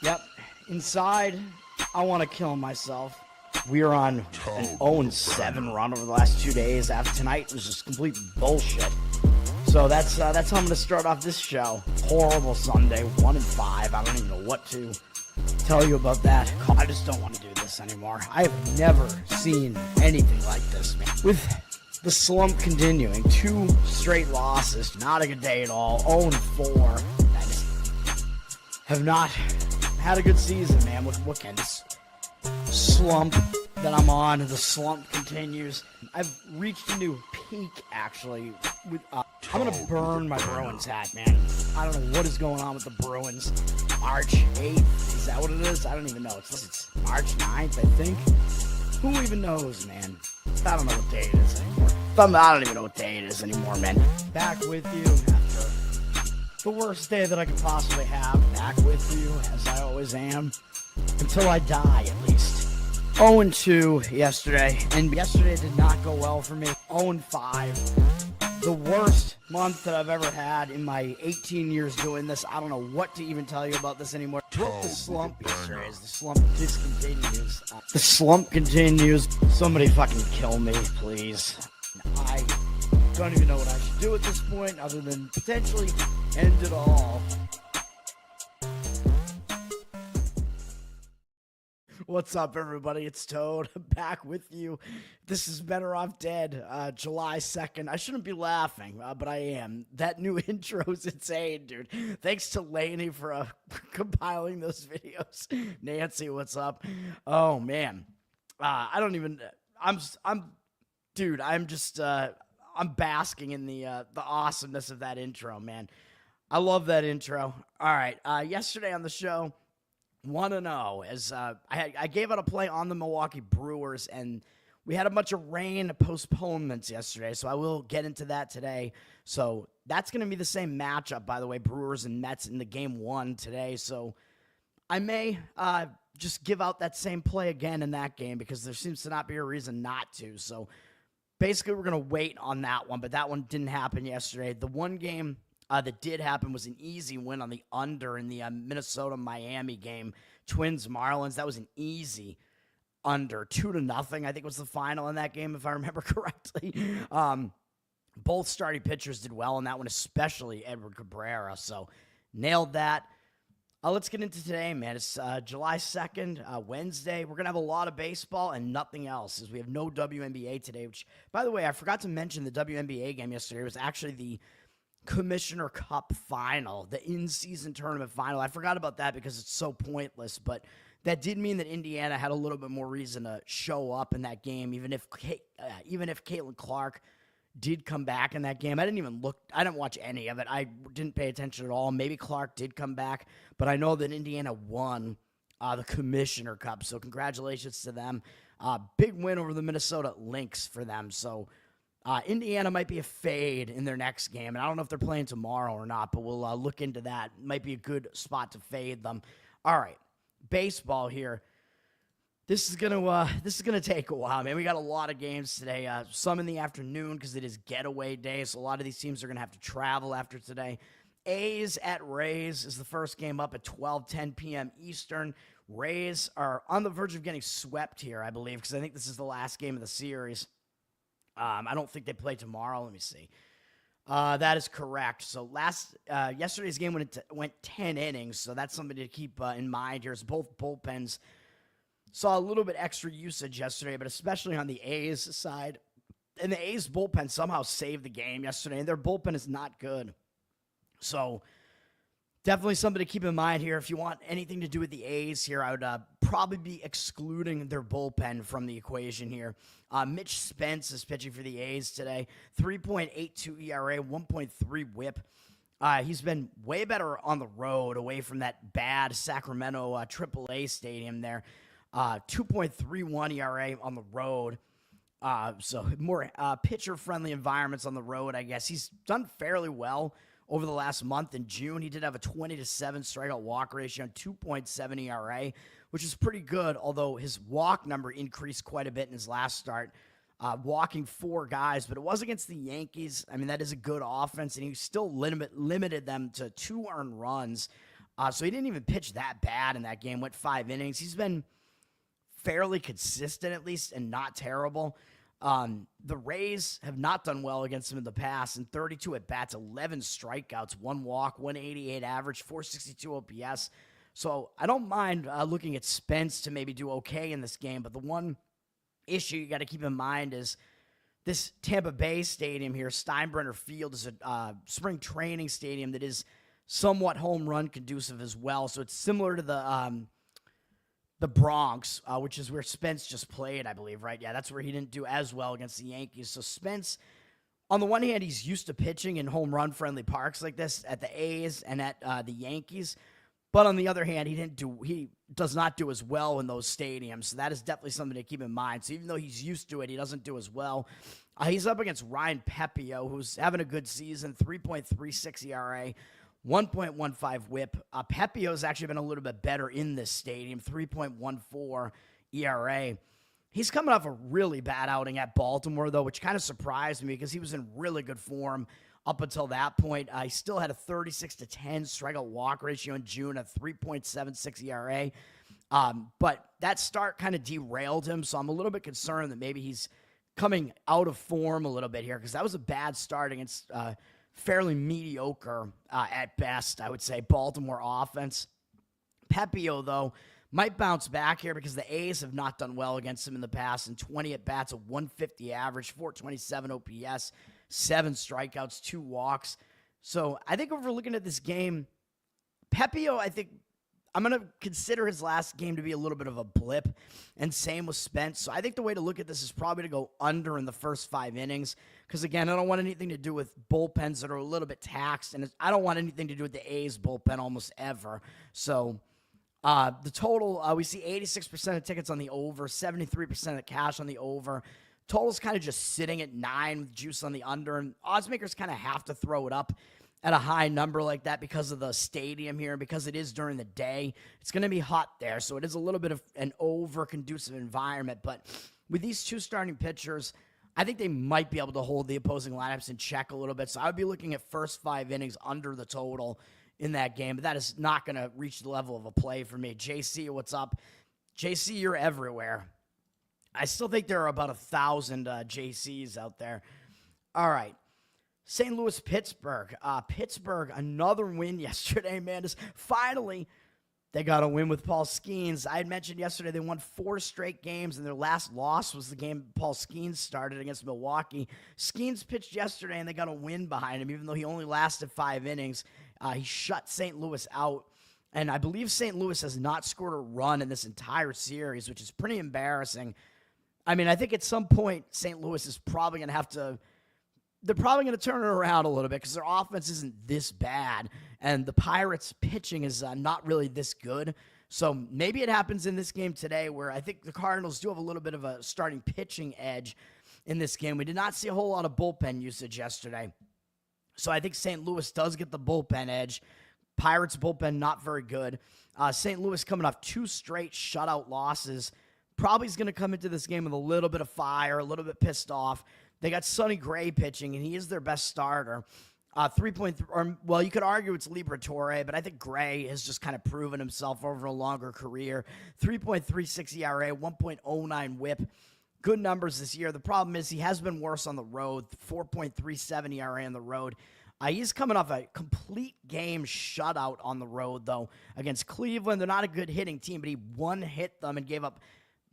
Yep. Inside, I want to kill myself. We are on an 0-7 run over the last 2 days. After tonight was just complete bullshit. So that's how I'm going to start off this show. Horrible Sunday, 1-5. I don't even know what to tell you about that. I just don't want to do this anymore. I have never seen anything like this, man. With the slump continuing, 2 straight losses, not a good day at all. 0-4. I just have not had a good season, man. What kind of slump that I'm on? The slump continues. I've reached a new peak, actually. I'm gonna burn my Bruins hat, man. I don't know what is going on with the Bruins. March 8th, is that what it is? I don't even know. It's March 9th, I think. Who even knows, man? I don't know what day it is anymore. I don't even know what day it is anymore, man. Back with you after the worst day that I could possibly have. Back with you, as I always am. Until I die, at least. 0-2 yesterday, and yesterday did not go well for me. 0-5. The worst month that I've ever had in my 18 years doing this. I don't know what to even tell you about this anymore. Broke the slump yesterday as the slump discontinues. The slump continues. Somebody fucking kill me, please. I don't even know what I should do at this point other than potentially end it all. What's up, everybody? It's Toad back with you. This is Bettor Off Dead, July 2nd. I shouldn't be laughing, but I am. That new intro's insane, dude. Thanks to Lainey for compiling those videos. Nancy, what's up? Oh, man. I don't even... I'm basking in the awesomeness of that intro, man. I love that intro. All right. Yesterday on the show... 1-0 as I gave out a play on the Milwaukee Brewers, and we had a bunch of rain postponements yesterday, so I will get into that today. So that's going to be the same matchup, by the way, Brewers and Mets in the game 1 today. So I may just give out that same play again in that game because there seems to not be a reason not to. So basically we're going to wait on that one, but that one didn't happen yesterday. The one game that did happen was an easy win on the under in the Minnesota-Miami game. Twins-Marlins, that was an easy under, 2-0, I think was the final in that game, if I remember correctly. Both starting pitchers did well in that one, especially Edward Cabrera, so nailed that. Let's get into today, man. It's July 2nd, Wednesday. We're going to have a lot of baseball and nothing else, as we have no WNBA today, which, by the way, I forgot to mention the WNBA game yesterday. It was actually the Commissioner Cup final, the in-season tournament final. I forgot about that because it's so pointless, but that did mean that Indiana had a little bit more reason to show up in that game, even if Caitlin Clark did come back in that game. I didn't watch any of it. I didn't pay attention at all. Maybe Clark did come back, but I know that Indiana won the Commissioner Cup, so congratulations to them. Big win over the Minnesota Lynx for them, so Indiana might be a fade in their next game, and I don't know if they're playing tomorrow or not, but we'll look into that. Might be a good spot to fade them. All right, baseball here. This is gonna take a while, man. We got a lot of games today. Some in the afternoon because it is getaway day, so a lot of these teams are gonna have to travel after today. A's at Rays is the first game up at 12:10 p.m. Eastern. Rays are on the verge of getting swept here, I believe, because I think this is the last game of the series. I don't think they play tomorrow. Let me see. That is correct. So yesterday's game went 10 innings, so that's something to keep in mind here. As both bullpens saw a little bit extra usage yesterday, but especially on the A's side. And the A's bullpen somehow saved the game yesterday, and their bullpen is not good. So definitely something to keep in mind here. If you want anything to do with the A's here, I would probably be excluding their bullpen from the equation here. Mitch Spence is pitching for the A's today. 3.82 ERA, 1.3 whip. He's been way better on the road away from that bad Sacramento AAA stadium there. 2.31 ERA on the road. So more pitcher-friendly environments on the road, I guess. He's done fairly well over the last month. In June, he did have a 20-7 strikeout walk ratio and 2.7 ERA, which is pretty good, although his walk number increased quite a bit in his last start, walking 4 guys, but it was against the Yankees. I mean, that is a good offense, and he still limited them to 2 earned runs. So he didn't even pitch that bad in that game, went 5 innings. He's been fairly consistent at least and not terrible. The Rays have not done well against him in the past. In 32 at-bats, 11 strikeouts, 1 walk, 188 average, 462 OPS. So I don't mind looking at Spence to maybe do okay in this game, but the one issue you got to keep in mind is this Tampa Bay stadium here, Steinbrenner Field, is a spring training stadium that is somewhat home run conducive as well. So it's similar to the Bronx, which is where Spence just played, I believe, right? Yeah, that's where he didn't do as well against the Yankees. So Spence, on the one hand, he's used to pitching in home run friendly parks like this at the A's and at the Yankees. But on the other hand, he does not do as well in those stadiums. So that is definitely something to keep in mind. So even though he's used to it, he doesn't do as well. He's up against Ryan Pepio, who's having a good season, 3.36 ERA, 1.15 whip. Pepio's actually been a little bit better in this stadium, 3.14 ERA. He's coming off a really bad outing at Baltimore, though, which kind of surprised me because he was in really good form up until that point. He still had a 36-10 strikeout walk ratio in June, a 3.76 ERA. But that start kind of derailed him, so I'm a little bit concerned that maybe he's coming out of form a little bit here because that was a bad start against fairly mediocre at best, I would say, Baltimore offense. Pepio, though, might bounce back here because the A's have not done well against him in the past. In 20 at-bats, a 150 average, 427 OPS, 7 strikeouts, 2 walks. So I think if we're looking at this game, Pepio, I think I'm going to consider his last game to be a little bit of a blip, and same with Spence. So I think the way to look at this is probably to go under in the first 5 innings because, again, I don't want anything to do with bullpens that are a little bit taxed, and I don't want anything to do with the A's bullpen almost ever. So the total, we see 86% of tickets on the over, 73% of the cash on the over. Total's kind of just sitting at 9 with juice on the under, and odds makers kind of have to throw it up at a high number like that because of the stadium here, because it is during the day. It's going to be hot there, so it is a little bit of an over-conducive environment. But with these two starting pitchers, I think they might be able to hold the opposing lineups in check a little bit. So I would be looking at first 5 innings under the total in that game, but that is not going to reach the level of a play for me. JC, what's up? JC, you're everywhere. I still think there are about 1,000 JCs out there. All right. St. Louis, Pittsburgh. Pittsburgh, another win yesterday, man. Just finally, they got a win with Paul Skeens. I had mentioned yesterday they won 4 straight games, and their last loss was the game Paul Skeens started against Milwaukee. Skeens pitched yesterday, and they got a win behind him, even though he only lasted 5 innings. He shut St. Louis out. And I believe St. Louis has not scored a run in this entire series, which is pretty embarrassing. I mean, I think at some point, St. Louis is probably going to have to – they're probably going to turn it around a little bit because their offense isn't this bad, and the Pirates' pitching is not really this good. So maybe it happens in this game today where I think the Cardinals do have a little bit of a starting pitching edge in this game. We did not see a whole lot of bullpen usage yesterday. So I think St. Louis does get the bullpen edge. Pirates' bullpen not very good. St. Louis coming off 2 straight shutout losses. Probably is going to come into this game with a little bit of fire, a little bit pissed off. They got Sonny Gray pitching, and he is their best starter. 3.3, well, you could argue it's Liberatore, but I think Gray has just kind of proven himself over a longer career. 3.36 ERA, 1.09 whip. Good numbers this year. The problem is he has been worse on the road, 4.37 ERA on the road. He's coming off a complete game shutout on the road, though, against Cleveland. They're not a good hitting team, but he one-hit them and gave up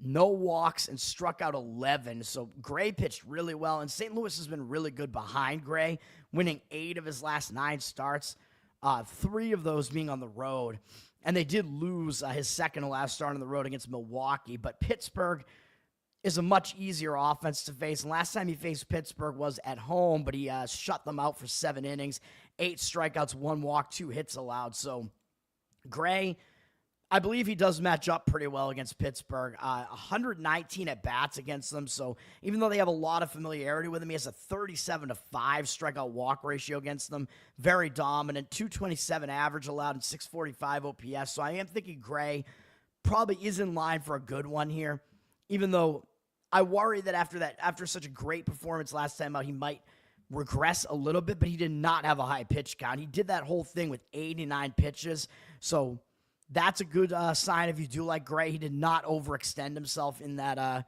no walks and struck out 11. So Gray pitched really well, and St. Louis has been really good behind Gray, winning 8 of his last 9 starts, 3 of those being on the road. And they did lose his second to last start on the road against Milwaukee. But Pittsburgh is a much easier offense to face. And last time he faced Pittsburgh was at home, but he shut them out for 7 innings, 8 strikeouts, 1 walk, 2 hits allowed. So Gray, I believe he does match up pretty well against Pittsburgh. 119 at-bats against them, so even though they have a lot of familiarity with him, he has a 37-5 strikeout walk ratio against them. Very dominant, 227 average allowed and 645 OPS, so I am thinking Gray probably is in line for a good one here, even though I worry that after such a great performance last time out, he might regress a little bit, but he did not have a high pitch count. He did that whole thing with 89 pitches. So that's a good sign if you do like Gray. He did not overextend himself in that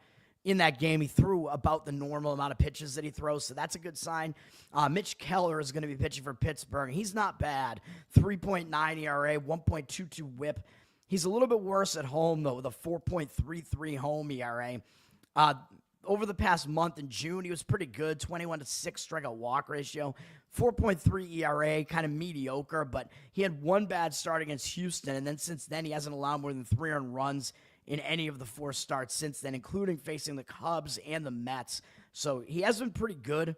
game. He threw about the normal amount of pitches that he throws, so that's a good sign. Mitch Keller is going to be pitching for Pittsburgh. He's not bad. 3.9 ERA, 1.22 whip. He's a little bit worse at home, though, with a 4.33 home ERA. Over the past month in June, he was pretty good. 21-6 strikeout walk ratio, 4.3 ERA, kind of mediocre, but he had one bad start against Houston, and then since then he hasn't allowed more than 3 earned runs in any of the 4 starts since then, including facing the Cubs and the Mets. So he has been pretty good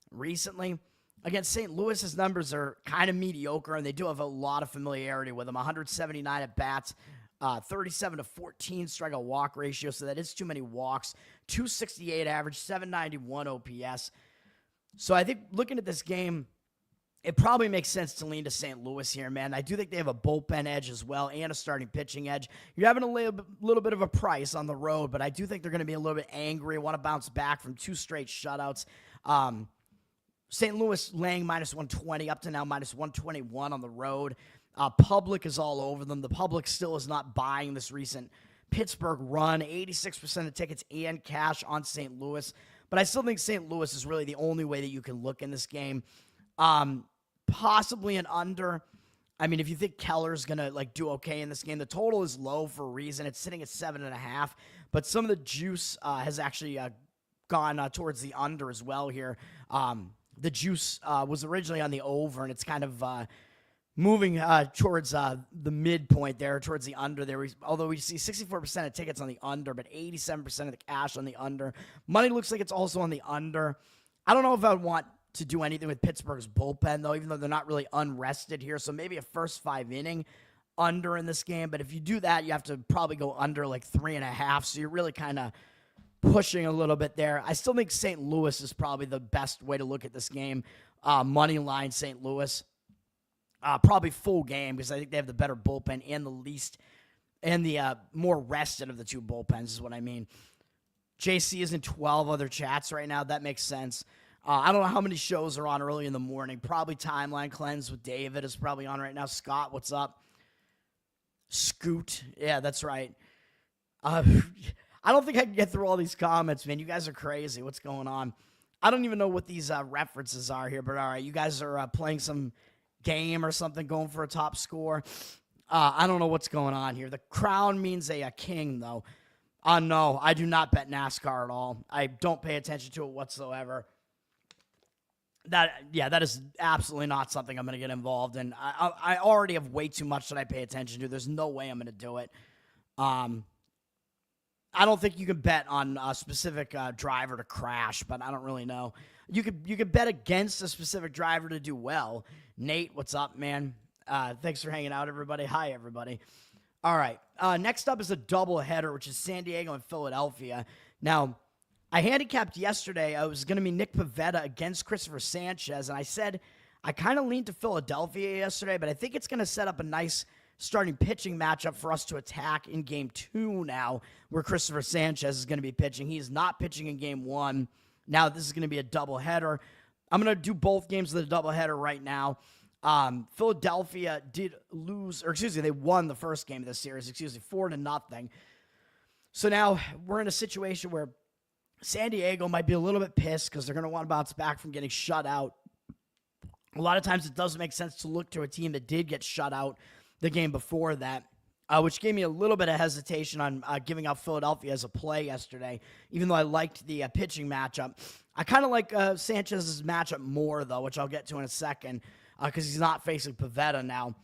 recently. Against St. Louis, his numbers are kind of mediocre, and they do have a lot of familiarity with him. 179 at bats, 37-14 strikeout walk ratio, so that is too many walks. 268 average, 791 OPS. So I think looking at this game, it probably makes sense to lean to St. Louis here, man. I do think they have a bullpen edge as well and a starting pitching edge. You're having a little bit of a price on the road, but I do think they're going to be a little bit angry, want to bounce back from 2 straight shutouts. St. Louis laying -120, up to now -121 on the road. Public is all over them. The public still is not buying this recent Pittsburgh run. 86% of tickets and cash on St. Louis. But I still think St. Louis is really the only way that you can look in this game. Possibly an under. I mean, if you think Keller's going to do okay in this game, the total is low for a reason. It's sitting at 7.5. But some of the juice has actually gone towards the under as well here. The juice was originally on the over, and it's kind of moving towards the midpoint there, towards the under there. Although we see 64% of tickets on the under, but 87% of the cash on the under. Money looks like it's also on the under. I don't know if I would want to do anything with Pittsburgh's bullpen, though, even though they're not really unrested here. So maybe a first 5-inning under in this game. But if you do that, you have to probably go under 3.5. So you're really kind of pushing a little bit there. I still think St. Louis is probably the best way to look at this game. Money line St. Louis. Probably full game because I think they have the better bullpen and the more rested of the 2 bullpens is what I mean. JC is in 12 other chats right now. That makes sense. I don't know how many shows are on early in the morning. Probably Timeline Cleanse with David is probably on right now. Scott, what's up? Scoot. Yeah, that's right. I don't think I can get through all these comments, man. You guys are crazy. What's going on? I don't even know what these references are here, but all right. You guys are playing some game or something, going for a top score. I don't know what's going on here. The crown means a king, though. No, I do not bet NASCAR at all. I don't pay attention to it whatsoever. That is absolutely not something I'm going to get involved in. I already have way too much that I pay attention to. There's no way I'm going to do it. I don't think you can bet on a specific driver to crash, but I don't really know. You could bet against a specific driver to do well. Nate, what's up, man? Thanks for hanging out, everybody. Hi, everybody. All right. Next up is a doubleheader, which is San Diego and Philadelphia. Now, I handicapped yesterday. I was going to be Nick Pivetta against Christopher Sanchez, and I said I kind of leaned to Philadelphia yesterday, but I think it's going to set up a nice starting pitching matchup for us to attack in Game 2 now, where Christopher Sanchez is going to be pitching. He is not pitching in Game 1. Now this is going to be a doubleheader. I'm going to do both games of the doubleheader right now. Philadelphia did lose, or excuse me, they won the first game of this series, 4-0. So now we're in a situation where San Diego might be a little bit pissed because they're going to want to bounce back from getting shut out. A lot of times it doesn't make sense to look to a team that did get shut out the game before that, which gave me a little bit of hesitation on giving out Philadelphia as a play yesterday, even though I liked the pitching matchup. I kind of like Sanchez's matchup more, though, which I'll get to in a second, because he's not facing Pivetta now.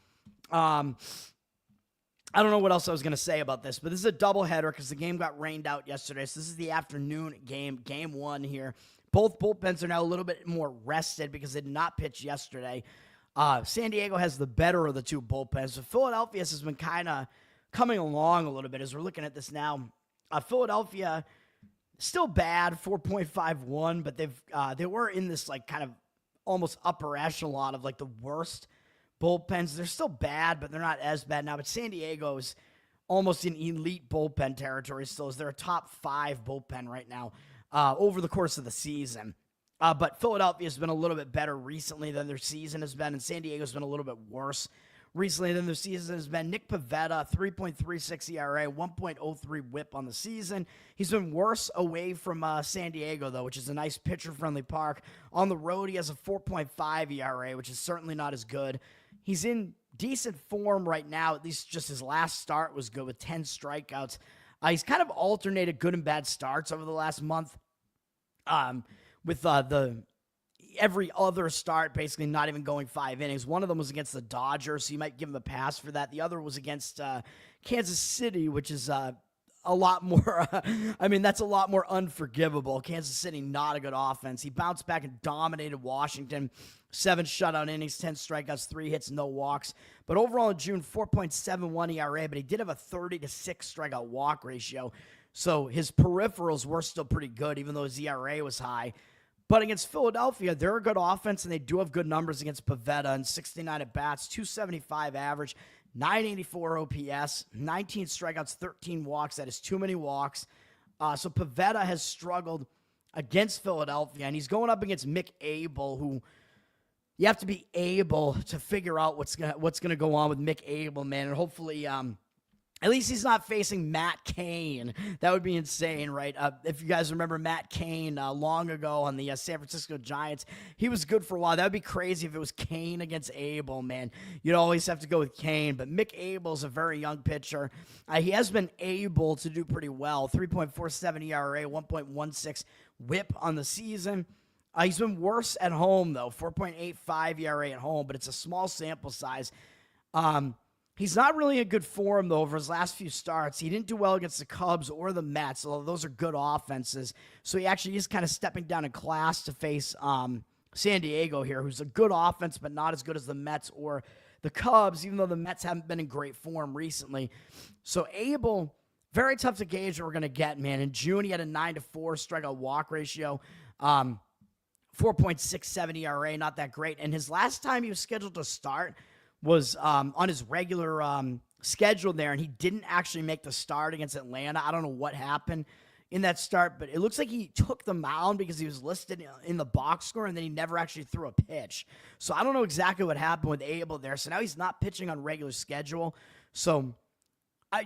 I don't know what else I was going to say about this, but this is a doubleheader because the game got rained out yesterday. So this is the afternoon game, Game 1 here. Both bullpens are now a little bit more rested because they did not pitch yesterday. San Diego has the better of the 2 bullpens. So Philadelphia has been kind of coming along a little bit as we're looking at this now. Philadelphia, still bad, 4.51, but they were in this kind of almost upper echelon of the worst bullpens. They're still bad, but they're not as bad now. But San Diego is almost in elite bullpen territory still, as they're a top 5 bullpen right now over the course of the season. But Philadelphia's been a little bit better recently than their season has been, and San Diego's been a little bit worse recently than their season has been. Nick Pivetta, 3.36 ERA, 1.03 whip on the season. He's been worse away from San Diego, though, which is a nice pitcher-friendly park. On the road, he has a 4.5 ERA, which is certainly not as good. He's in decent form right now. At least just his last start was good with 10 strikeouts. He's kind of alternated good and bad starts over the last month. With every other start basically not even going 5 innings. One of them was against the Dodgers, so you might give him a pass for that. The other was against Kansas City, which is a lot more, that's a lot more unforgivable. Kansas City, not a good offense. He bounced back and dominated Washington. 7 shutout innings, 10 strikeouts, 3 hits, no walks. But overall in June, 4.71 ERA, but he did have a 30-6 strikeout walk ratio. So his peripherals were still pretty good, even though his ERA was high. But against Philadelphia, they're a good offense, and they do have good numbers against Pivetta and 69 at-bats, 275 average, 984 OPS, 19 strikeouts, 13 walks. That is too many walks. So Pivetta has struggled against Philadelphia, and he's going up against Mick Abel, who you have to be able to figure out what's gonna go on with Mick Abel, man, and hopefully at least he's not facing Matt Cain. That would be insane, right? If you guys remember Matt Cain long ago on the San Francisco Giants, he was good for a while. That would be crazy if it was Cain against Abel, man. You'd always have to go with Cain. But Mick Abel's a very young pitcher. He has been able to do pretty well. 3.47 ERA, 1.16 whip on the season. He's been worse at home, though. 4.85 ERA at home, but it's a small sample size. He's not really in good form, though, over his last few starts. He didn't do well against the Cubs or the Mets, although those are good offenses. So he actually is kind of stepping down in class to face San Diego here, who's a good offense, but not as good as the Mets or the Cubs, even though the Mets haven't been in great form recently. So Abel, very tough to gauge what we're going to get, man. In June, he had a 9-4 strikeout walk ratio, 4.67 ERA, not that great. And his last time he was scheduled to start was on his regular schedule there, and he didn't actually make the start against Atlanta. I don't know what happened in that start, but it looks like he took the mound because he was listed in the box score, and then he never actually threw a pitch. So I don't know exactly what happened with Abel there. So now he's not pitching on regular schedule. So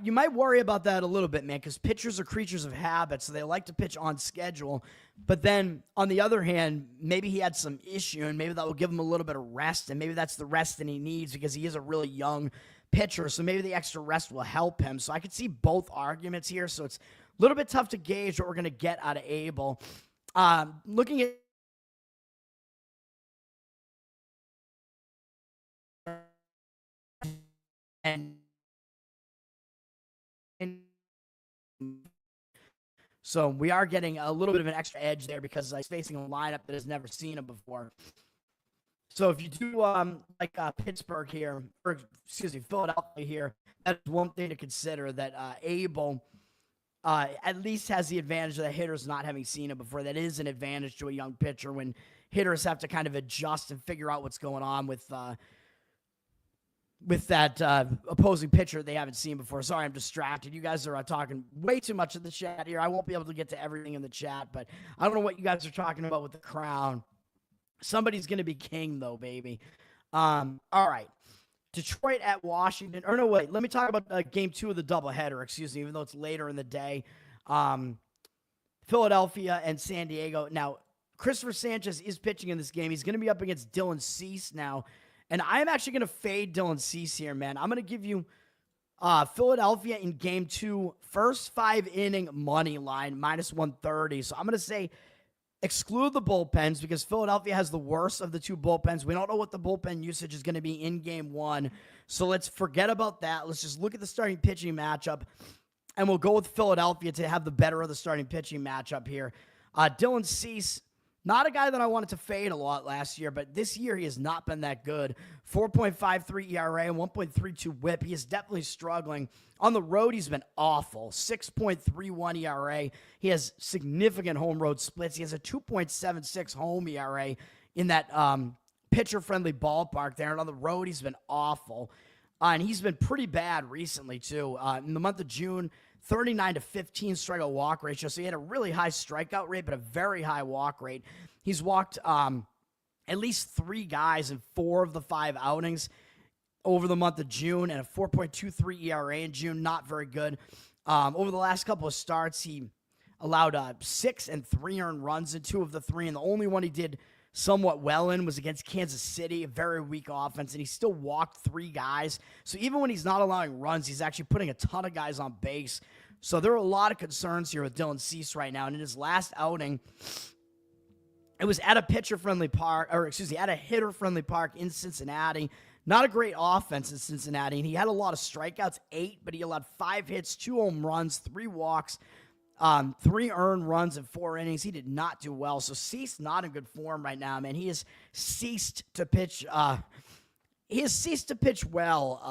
you might worry about that a little bit, man, because pitchers are creatures of habit, so they like to pitch on schedule. But then, on the other hand, maybe he had some issue, and maybe that will give him a little bit of rest, and maybe that's the rest that he needs because he is a really young pitcher, so maybe the extra rest will help him. So I could see both arguments here, so it's a little bit tough to gauge what we're going to get out of Abel. Looking at so we are getting a little bit of an extra edge there because he's facing a lineup that has never seen him before. So if you do Pittsburgh here, or excuse me, Philadelphia here, that's one thing to consider, that Abel at least has the advantage of the hitters not having seen him before. That is an advantage to a young pitcher when hitters have to kind of adjust and figure out what's going on with that opposing pitcher they haven't seen before. Sorry, I'm distracted. You guys are talking way too much in the chat here. I won't be able to get to everything in the chat, but I don't know what you guys are talking about with the crown. Somebody's going to be king, though, baby. All right. Detroit at Washington. Or no, wait. Let me talk about Game 2 of the doubleheader, excuse me, even though it's later in the day. Philadelphia and San Diego. Now, Christopher Sanchez is pitching in this game. He's going to be up against Dylan Cease now. And I'm actually going to fade Dylan Cease here, man. I'm going to give you Philadelphia in Game 2, first 5-inning money line, minus 130. So I'm going to say exclude the bullpens because Philadelphia has the worst of the two bullpens. We don't know what the bullpen usage is going to be in Game 1. So let's forget about that. Let's just look at the starting pitching matchup, and we'll go with Philadelphia to have the better of the starting pitching matchup here. Dylan Cease, not a guy that I wanted to fade a lot last year, but this year he has not been that good. 4.53 ERA and 1.32 whip. He is definitely struggling. On the road, he's been awful. 6.31 ERA. He has significant home road splits. He has a 2.76 home ERA in that pitcher-friendly ballpark there. And on the road, he's been awful. And he's been pretty bad recently, too. In the month of June, 39 to 15 strikeout walk ratio. So he had a really high strikeout rate, but a very high walk rate. He's walked at least 3 guys in 4 of the 5 outings over the month of June, and a 4.23 ERA in June. Not very good. Over the last couple of starts, he allowed 6 and 3 earned runs in 2 of the 3, and the only one he did somewhat well in was against Kansas City, a very weak offense, and he still walked 3 guys. So even when he's not allowing runs, he's actually putting a ton of guys on base. So there are a lot of concerns here with Dylan Cease right now. And in his last outing, it was at a pitcher-friendly park, at a hitter-friendly park in Cincinnati. Not a great offense in Cincinnati, and he had a lot of strikeouts, 8, but he allowed 5 hits, 2 home runs, 3 walks, 3 earned runs in 4 innings. He did not do well. So Cease not in good form right now, man. He has ceased to pitch. Well,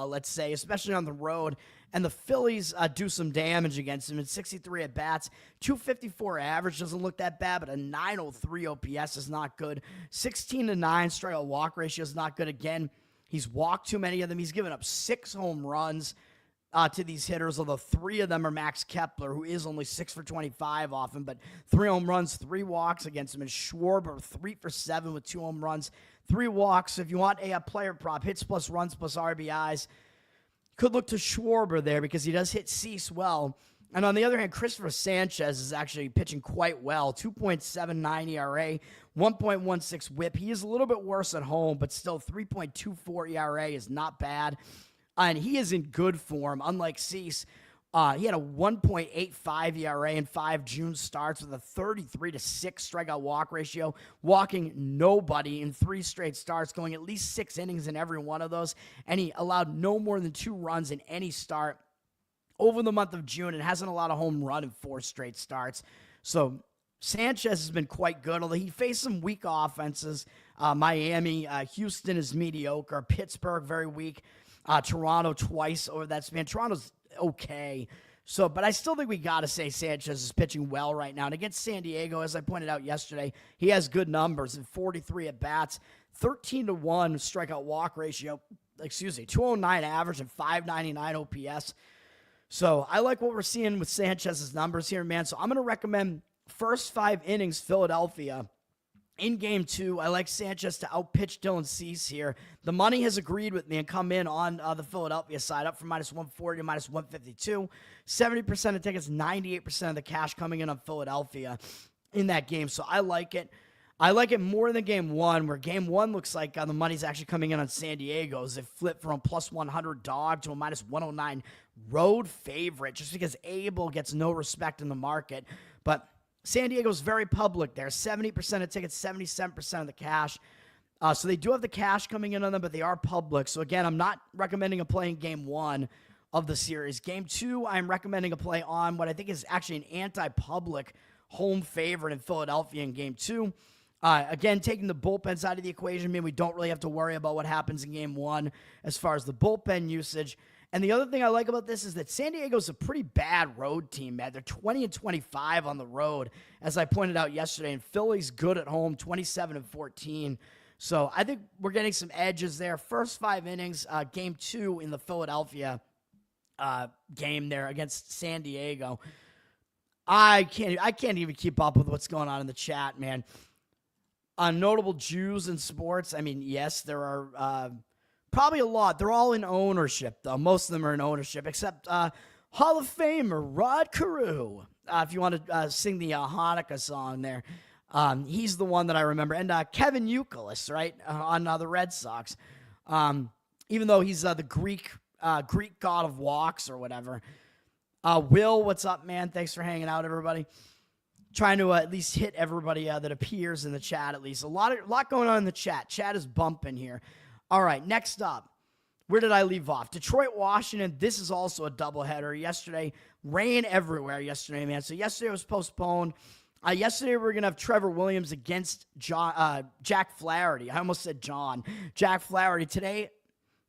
let's say, especially on the road. And the Phillies do some damage against him in 63 at bats. 254 average doesn't look that bad, but a 903 OPS is not good. 16 to 9 strikeout walk ratio is not good. Again, he's walked too many of them. He's given up 6 home runs to these hitters, although 3 of them are Max Kepler, who is only 6 for 25 off him, but 3 home runs, 3 walks against him. And Schwarber, 3 for 7 with 2 home runs, 3 walks. So if you want a player prop, hits plus runs plus RBIs, could look to Schwarber there because he does hit Cease well. And on the other hand, Christopher Sanchez is actually pitching quite well. 2.79 ERA, 1.16 whip. He is a little bit worse at home, but still 3.24 ERA is not bad. And he is in good form, unlike Cease. He had a 1.85 ERA in 5 June starts with a 33 to 6 strikeout walk ratio, walking nobody in 3 straight starts, going at least 6 innings in every one of those. And he allowed no more than 2 runs in any start over the month of June and hasn't allowed a home run in 4 straight starts. So Sanchez has been quite good, although he faced some weak offenses. Miami, Houston is mediocre. Pittsburgh, very weak. Toronto twice over that span. Toronto's okay. So, but I still think we got to say Sanchez is pitching well right now. And against San Diego, as I pointed out yesterday, he has good numbers in 43 at-bats, 13 to 1 strikeout walk ratio, 209 average and 599 OPS. So I like what we're seeing with Sanchez's numbers here, man. So I'm going to recommend first 5 innings Philadelphia. In Game 2, I like Sanchez to outpitch Dylan Cease here. The money has agreed with me and come in on the Philadelphia side, up from minus 140 to minus 152. 70% of tickets, 98% of the cash coming in on Philadelphia in that game. So I like it. I like it more than Game 1, where Game 1 looks like the money's actually coming in on San Diego as it flipped from a plus 100 dog to a minus 109 road favorite, just because Abel gets no respect in the market. But San Diego's very public there. 70% of tickets, 77% of the cash. So they do have the cash coming in on them, but they are public. So again, I'm not recommending a play in Game 1 of the series. Game 2, I'm recommending a play on what I think is actually an anti-public home favorite in Philadelphia in Game 2. Again, taking the bullpen side of the equation, we don't really have to worry about what happens in Game 1 as far as the bullpen usage. And the other thing I like about this is that San Diego's a pretty bad road team, man. They're 20-25 on the road, as I pointed out yesterday. And Philly's good at home, 27-14. So I think we're getting some edges there. First 5 innings, Game 2 in the Philadelphia game there against San Diego. I can't even keep up with what's going on in the chat, man. Notable Jews in sports. I mean, yes, there are probably a lot. They're all in ownership, though. Most of them are in ownership, except Hall of Famer Rod Carew. If you want to sing the Hanukkah song there, he's the one that I remember. And Kevin Youkilis, right, on the Red Sox. Even though he's the Greek god of walks or whatever. Will, what's up, man? Thanks for hanging out, everybody. Trying to at least hit everybody that appears in the chat, at least. A lot going on in the chat. Chat is bumping here. All right, next up, where did I leave off? Detroit, Washington. This is also a doubleheader. Yesterday, rain everywhere yesterday, man. So yesterday was postponed. Yesterday, we were going to have Trevor Williams against Jack Flaherty. I almost said John. Jack Flaherty. Today,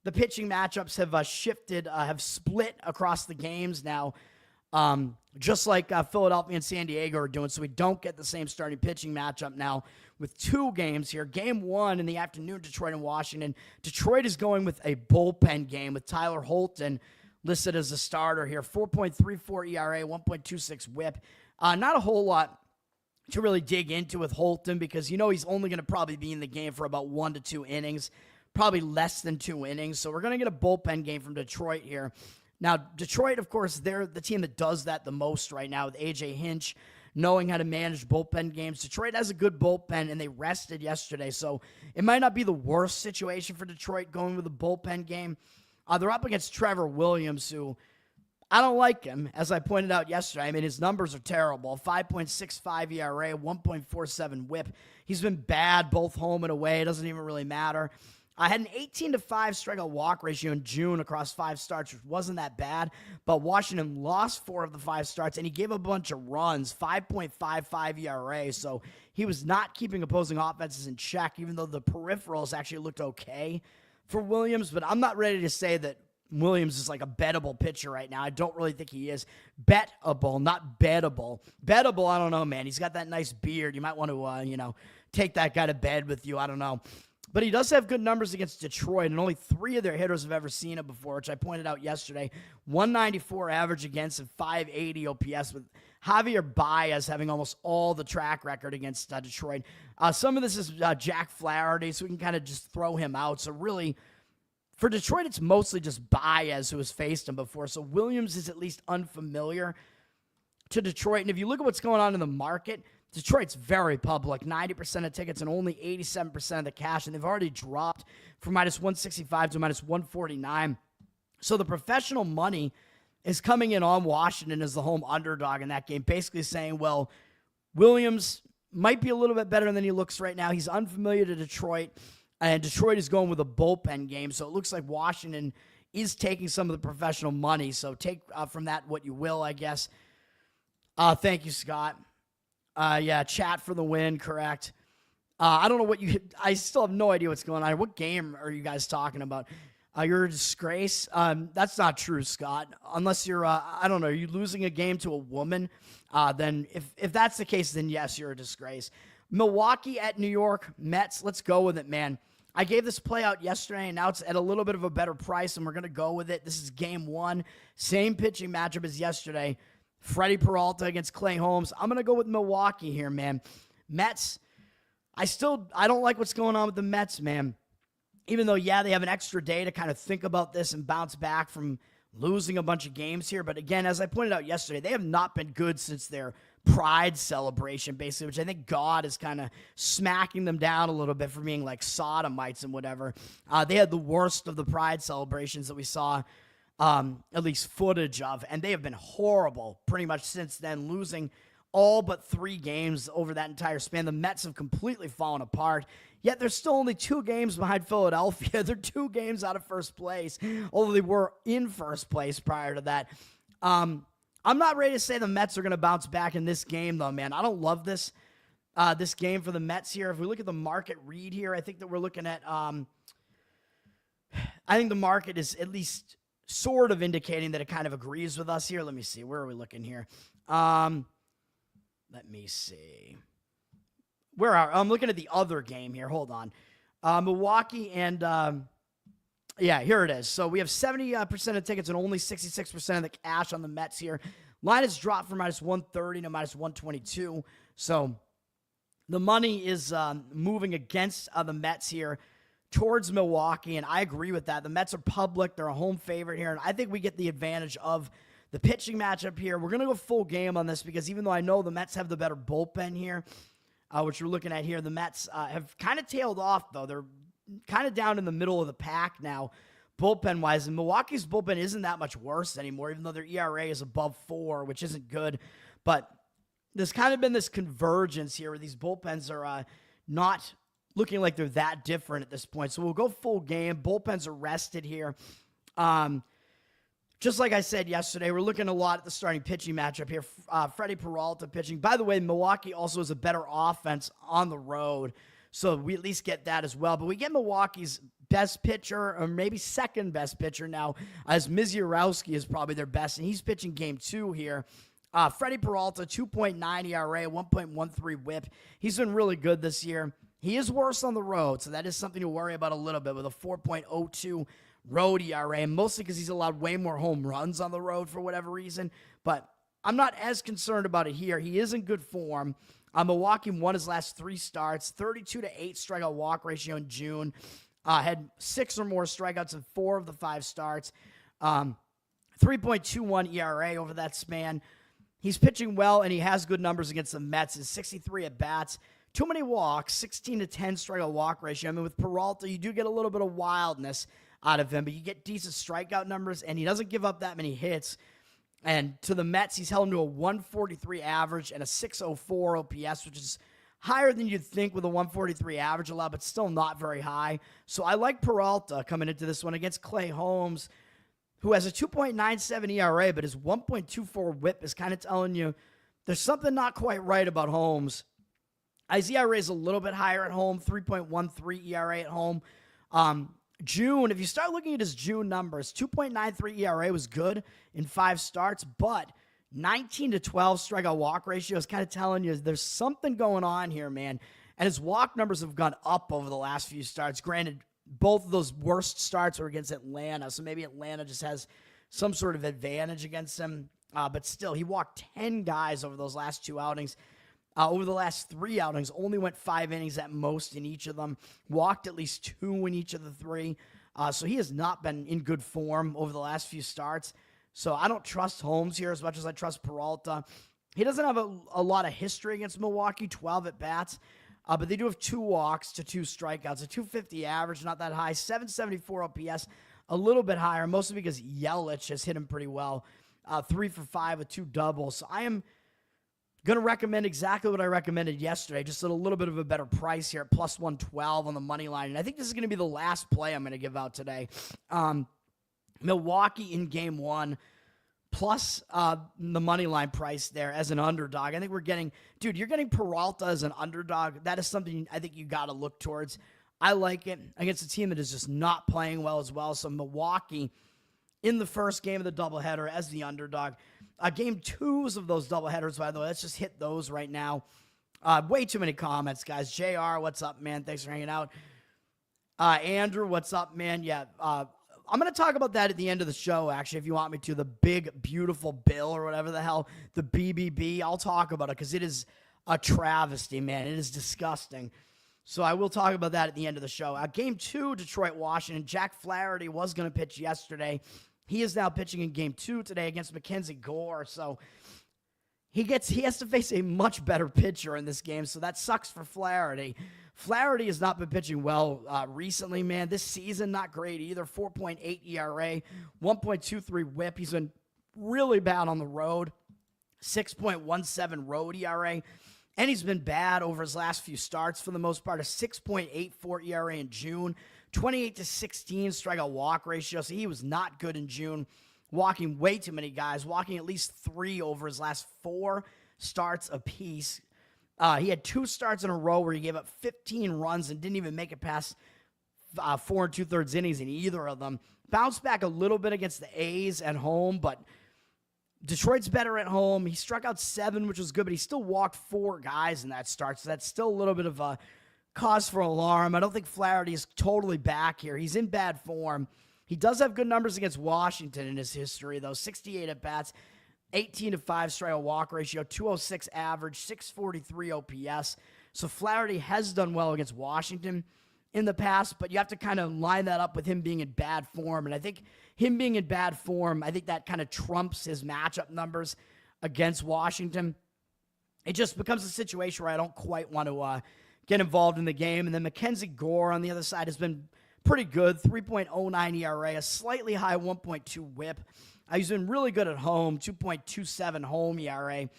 the pitching matchups have shifted, have split across the games now, just like Philadelphia and San Diego are doing. So we don't get the same starting pitching matchup now with 2 games here. Game 1 in the afternoon, Detroit and Washington. Detroit is going with a bullpen game with Tyler Holton listed as a starter here. 4.34 ERA, 1.26 whip. Not a whole lot to really dig into with Holton because he's only going to probably be in the game for about 1 to 2 innings, probably less than 2 innings. So we're going to get a bullpen game from Detroit here. Now, Detroit, of course, they're the team that does that the most right now with A.J. Hinch knowing how to manage bullpen games. Detroit has a good bullpen, and they rested yesterday, so it might not be the worst situation for Detroit going with a bullpen game. They're up against Trevor Williams, who I don't like him, as I pointed out yesterday. I mean, his numbers are terrible. 5.65 ERA, 1.47 whip. He's been bad both home and away. It doesn't even really matter. I had an 18-5 strikeout walk ratio in June across 5 starts, which wasn't that bad, but Washington lost 4 of the 5 starts, and he gave a bunch of runs, 5.55 ERA, so he was not keeping opposing offenses in check, even though the peripherals actually looked okay for Williams, but I'm not ready to say that Williams is like a bettable pitcher right now. I don't really think he is. Bettable, not bettable. Bettable, I don't know, man. He's got that nice beard. You might want to, take that guy to bed with you. I don't know. But he does have good numbers against Detroit, and only 3 of their hitters have ever seen it before, which I pointed out yesterday. 194 average against and 580 OPS, with Javier Baez having almost all the track record against Detroit. Some of this is Jack Flaherty, so we can kind of just throw him out. So really, for Detroit, it's mostly just Baez who has faced him before. So Williams is at least unfamiliar to Detroit. And if you look at what's going on in the market, Detroit's very public, 90% of tickets and only 87% of the cash, and they've already dropped from minus 165 to minus 149. So the professional money is coming in on Washington as the home underdog in that game, basically saying, well, Williams might be a little bit better than he looks right now. He's unfamiliar to Detroit, and Detroit is going with a bullpen game, so it looks like Washington is taking some of the professional money. So take from that what you will, I guess. Thank you, Scott. Yeah, chat for the win, correct. I don't know I still have no idea what's going on. What game are you guys talking about? You're a disgrace? That's not true, Scott. Unless you're, I don't know, are you losing a game to a woman? Then if that's the case, then yes, you're a disgrace. Milwaukee at New York, Mets, let's go with it, man. I gave this play out yesterday, and now it's at a little bit of a better price, and we're going to go with it. This is game 1. Same pitching matchup as yesterday. Freddie Peralta against Clay Holmes. I'm going to go with Milwaukee here, man. Mets, I don't like what's going on with the Mets, man. Even though, yeah, they have an extra day to kind of think about this and bounce back from losing a bunch of games here. But again, as I pointed out yesterday, they have not been good since their Pride celebration, basically, which I think God is kind of smacking them down a little bit for being like sodomites and whatever. They had the worst of the Pride celebrations that we saw at least footage of, and they have been horrible pretty much since then, losing all but 3 games over that entire span. The Mets have completely fallen apart, yet they're still only 2 games behind Philadelphia. They're 2 games out of first place, although they were in first place prior to that. I'm not ready to say the Mets are going to bounce back in this game, though, man. I don't love this game for the Mets here. If we look at the market read here, I think that we're looking at I think the market is at least sort of indicating that it kind of agrees with us here. Let me see. Where are we looking here? Let me see. I'm looking at the other game here. Hold on. Milwaukee and yeah, here it is. So we have 70% of tickets and only 66% of the cash on the Mets here. Line has dropped from minus 130 to minus 122. So the money is moving against the Mets here towards Milwaukee, and I agree with that. The Mets are public. They're a home favorite here, and I think we get the advantage of the pitching matchup here. We're going to go full game on this because even though I know the Mets have the better bullpen here, which we're looking at here, the Mets have kind of tailed off, though. They're kind of down in the middle of the pack now, bullpen-wise, and Milwaukee's bullpen isn't that much worse anymore, even though their ERA is above 4, which isn't good. But there's kind of been this convergence here where these bullpens are not looking like they're that different at this point. So we'll go full game. Bullpens are rested here. Just like I said yesterday, we're looking a lot at the starting pitching matchup here. Freddie Peralta pitching. By the way, Milwaukee also has a better offense on the road, so we at least get that as well. But we get Milwaukee's best pitcher, or maybe second best pitcher now, as Mizurowski is probably their best, and he's pitching game 2 here. Freddie Peralta, 2.9 ERA, 1.13 whip. He's been really good this year. He is worse on the road, so that is something to worry about a little bit with a 4.02 road ERA, mostly because he's allowed way more home runs on the road for whatever reason. But I'm not as concerned about it here. He is in good form. Milwaukee won his last 3 starts, 32-8 strikeout walk ratio in June. Had 6 or more strikeouts in 4 of the 5 starts. 3.21 ERA over that span. He's pitching well, and he has good numbers against the Mets. His 63 at-bats. Too many walks, 16-10 strikeout walk ratio. I mean, with Peralta, you do get a little bit of wildness out of him, but you get decent strikeout numbers, and he doesn't give up that many hits. And to the Mets, he's held him to a 143 average and a 604 OPS, which is higher than you'd think with a 143 average allowed, but still not very high. So I like Peralta coming into this one against Clay Holmes, who has a 2.97 ERA, but his 1.24 whip is kind of telling you there's something not quite right about Holmes. His ERA is a little bit higher at home, 3.13 ERA at home. June, if you start looking at his June numbers, 2.93 ERA was good in 5 starts, but 19-12 strikeout walk ratio is kind of telling you there's something going on here, man. And his walk numbers have gone up over the last few starts. Granted, both of those worst starts were against Atlanta, so maybe Atlanta just has some sort of advantage against him. But still, he walked 10 guys over those last 2 outings. Over the last 3 outings, only went 5 innings at most in each of them. Walked at least 2 in each of the 3. So he has not been in good form over the last few starts. So I don't trust Holmes here as much as I trust Peralta. He doesn't have a lot of history against Milwaukee, 12 at-bats. But they do have 2 walks to 2 strikeouts. A 250 average, not that high. 774 OPS, a little bit higher, mostly because Yelich has hit him pretty well. 3 for 5 with 2 doubles. So I am going to recommend exactly what I recommended yesterday, just at a little bit of a better price here at plus 112 on the money line. And I think this is going to be the last play I'm going to give out today. Milwaukee in game 1, plus the money line price there as an underdog. I think you're getting Peralta as an underdog. That is something I think you got to look towards. I like it against a team that is just not playing well as well. So Milwaukee in the first game of the doubleheader as the underdog. Game 2s of those doubleheaders, by the way. Let's just hit those right now. Way too many comments, guys. JR, what's up, man? Thanks for hanging out. Andrew, what's up, man? Yeah, I'm going to talk about that at the end of the show, actually, if you want me to. The big, beautiful bill or whatever the hell, the BBB. I'll talk about it because it is a travesty, man. It is disgusting. So I will talk about that at the end of the show. Game 2, Detroit-Washington. Jack Flaherty was going to pitch yesterday. He is now pitching in game 2 today against Mackenzie Gore. So he has to face a much better pitcher in this game. So that sucks for Flaherty. Flaherty has not been pitching well recently, man. This season, not great either. 4.8 ERA, 1.23 whip. He's been really bad on the road. 6.17 road ERA. And he's been bad over his last few starts for the most part. A 6.84 ERA in June. 28-16 strikeout walk ratio. So he was not good in June. Walking way too many guys. Walking at least 3 over his last 4 starts apiece. He had 2 starts in a row where he gave up 15 runs and didn't even make it past 4 2/3 innings in either of them. Bounced back a little bit against the A's at home, but Detroit's better at home. He struck out 7, which was good, but he still walked 4 guys in that start, so that's still a little bit of a cause for alarm. I don't think Flaherty is totally back here. He's in bad form. He does have good numbers against Washington in his history, though. 68 at-bats, 18-5 strikeout walk ratio, 206 average, 643 OPS. So Flaherty has done well against Washington in the past, but you have to kind of line that up with him being in bad form. And I think him being in bad form, I think that kind of trumps his matchup numbers against Washington. It just becomes a situation where I don't quite want to get involved in the game. And then Mackenzie Gore on the other side has been pretty good, 3.09 ERA, a slightly high 1.2 whip. He's been really good at home, 2.27 home ERA.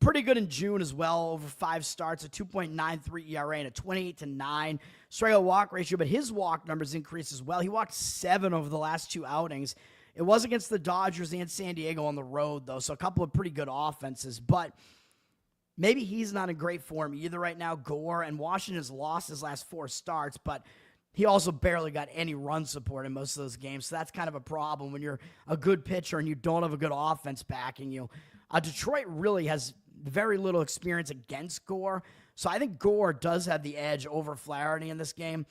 Pretty good in June as well, over 5 starts, a 2.93 ERA and a 28-9 strikeout walk ratio. But his walk numbers increased as well. He walked 7 over the last 2 outings. It was against the Dodgers and San Diego on the road, though, so a couple of pretty good offenses. But maybe he's not in great form either right now, Gore, and Washington has lost his last 4 starts, but he also barely got any run support in most of those games. So that's kind of a problem when you're a good pitcher and you don't have a good offense backing you. Detroit really has very little experience against Gore. So I think Gore does have the edge over Flaherty in this game.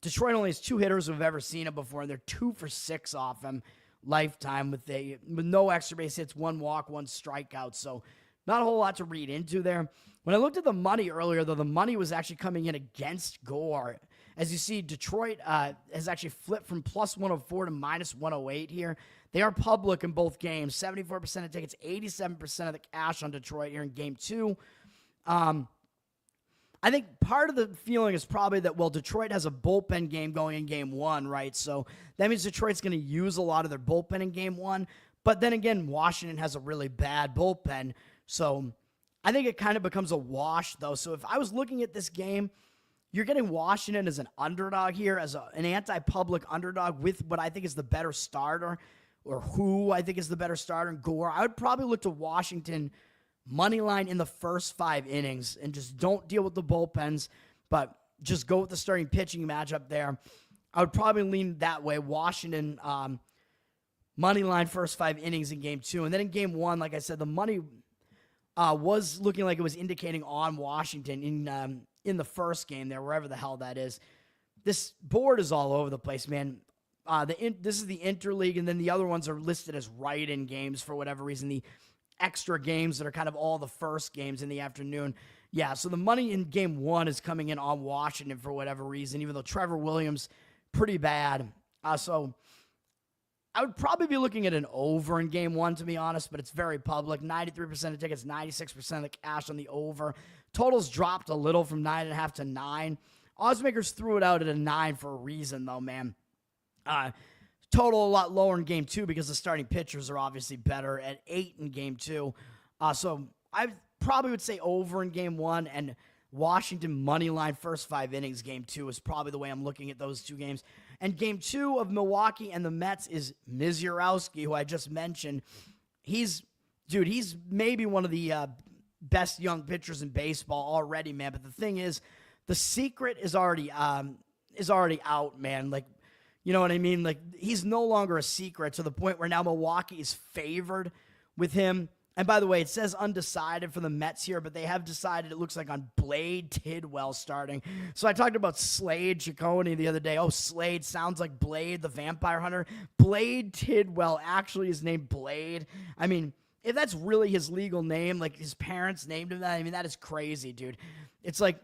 Detroit only has 2 hitters who have ever seen it before, and they're 2 for 6 off him lifetime with no extra base hits, 1 walk, 1 strikeout. So not a whole lot to read into there. When I looked at the money earlier, though, the money was actually coming in against Gore. As you see, Detroit has actually flipped from plus 104 to minus 108 here. They are public in both games. 74% of tickets, 87% of the cash on Detroit here in Game 2. I think part of the feeling is probably that, well, Detroit has a bullpen game going in Game 1, right? So that means Detroit's going to use a lot of their bullpen in Game 1. But then again, Washington has a really bad bullpen. So I think it kind of becomes a wash, though. So if I was looking at this game, you're getting Washington as an underdog here, as an anti-public underdog with what I think is the better starter, or who I think is the better starter in Gore. I would probably look to Washington money line in the first 5 innings and just don't deal with the bullpens, but just go with the starting pitching matchup there. I would probably lean that way. Washington money line first 5 innings in Game 2. And then in Game 1, like I said, the money was looking like it was indicating on Washington in the first game there, wherever the hell that is. This board is all over the place, man. This is the interleague, and then the other ones are listed as write-in games for whatever reason. The extra games that are kind of all the first games in the afternoon. Yeah, so the money in Game 1 is coming in on Washington for whatever reason, even though Trevor Williams, pretty bad. So I would probably be looking at an over in Game 1, to be honest, but it's very public. 93% of tickets, 96% of the cash on the over. Totals dropped a little from 9.5 to 9. Oddsmakers threw it out at a 9 for a reason, though, man. Total a lot lower in Game 2 because the starting pitchers are obviously better at 8 in Game 2. So I probably would say over in Game 1, and Washington money line first 5 innings Game 2 is probably the way I'm looking at those 2 games. And Game 2 of Milwaukee and the Mets is Misiorowski, who I just mentioned. He's maybe one of the best young pitchers in baseball already, man. But the thing is, the secret is already out, man. Like, you know what I mean? Like, he's no longer a secret to the point where now Milwaukee is favored with him. And by the way, it says undecided for the Mets here, but they have decided, it looks like, on Blade Tidwell starting. So I talked about Slade Ciccone the other day. Oh, Slade sounds like Blade, the vampire hunter. Blade Tidwell actually is named Blade. I mean, if that's really his legal name, like his parents named him that, I mean, that is crazy, dude. It's like,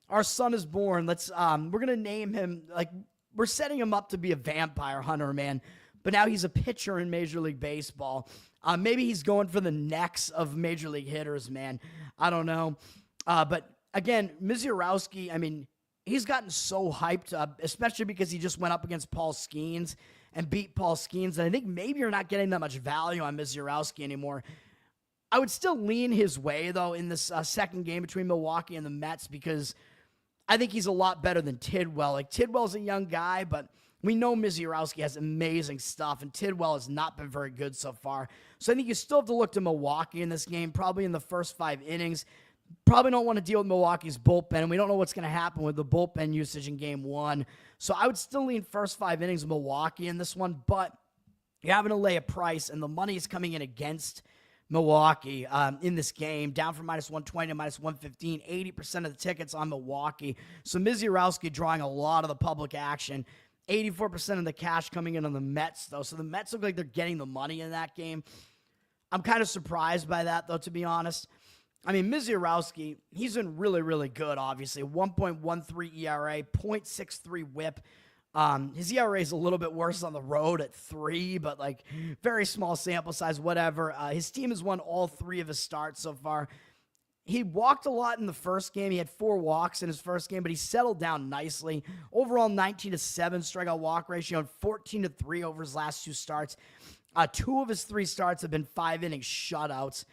our son is born. We're going to name him, like, we're setting him up to be a vampire hunter, man. But now he's a pitcher in Major League Baseball. Maybe he's going for the necks of Major League hitters, man. I don't know. But again, Misiorowski, I mean, he's gotten so hyped up, especially because he just went up against Paul Skeens and beat Paul Skeens. And I think maybe you're not getting that much value on Misiorowski anymore. I would still lean his way, though, in this second game between Milwaukee and the Mets, because I think he's a lot better than Tidwell. Like, Tidwell's a young guy, but we know Misiorowski has amazing stuff, and Tidwell has not been very good so far. So I think you still have to look to Milwaukee in this game, probably in the first 5 innings. Probably don't want to deal with Milwaukee's bullpen, and we don't know what's going to happen with the bullpen usage in Game 1. So I would still lean first 5 innings of Milwaukee in this one, but you're having to lay a price, and the money is coming in against Milwaukee in this game, down from minus 120 to minus 115, 80% of the tickets on Milwaukee. So Misiorowski drawing a lot of the public action, 84% of the cash coming in on the Mets, though. So the Mets look like they're getting the money in that game. I'm kind of surprised by that, though, to be honest. I mean, Misiorowski, he's been really, really good, obviously. 1.13 ERA, 0.63 whip. His ERA is a little bit worse on the road at 3, but like very small sample size, whatever. His team has won all 3 of his starts so far. He walked a lot in the first game. He had 4 walks in his first game, but he settled down nicely. Overall, 19-7 strikeout walk ratio and 14-3 over his last 2 starts. 2 of his 3 starts have been 5-inning shutouts.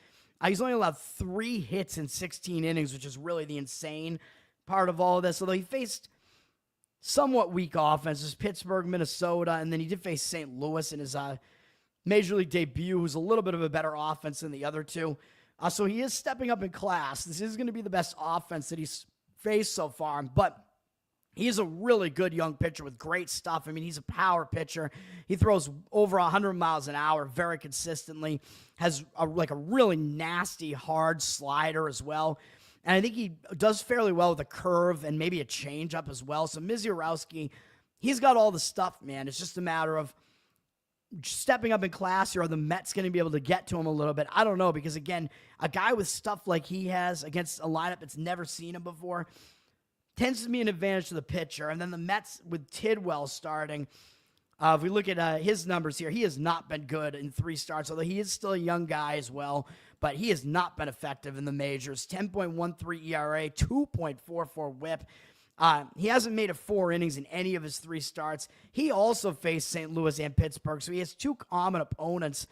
He's only allowed 3 hits in 16 innings, which is really the insane part of all of this. Although he faced somewhat weak offenses, Pittsburgh, Minnesota, and then he did face St. Louis in his Major League debut, who's a little bit of a better offense than the other 2. So he is stepping up in class. This is going to be the best offense that he's faced so far. But He's a really good young pitcher with great stuff. I mean, he's a power pitcher. He throws over 100 miles an hour very consistently, has a really nasty, hard slider as well. And I think he does fairly well with a curve and maybe a changeup as well. So Misiorowski, he's got all the stuff, man. It's just a matter of stepping up in class here. Are the Mets going to be able to get to him a little bit? I don't know, because, again, a guy with stuff like he has against a lineup that's never seen him before tends to be an advantage to the pitcher. And then the Mets with Tidwell starting, if we look at his numbers here, he has not been good in 3 starts, although he is still a young guy as well. But he has not been effective in the majors. 10.13 ERA, 2.44 WHIP. He hasn't made it 4 innings in any of his 3 starts. He also faced St. Louis and Pittsburgh, so he has 2 common opponents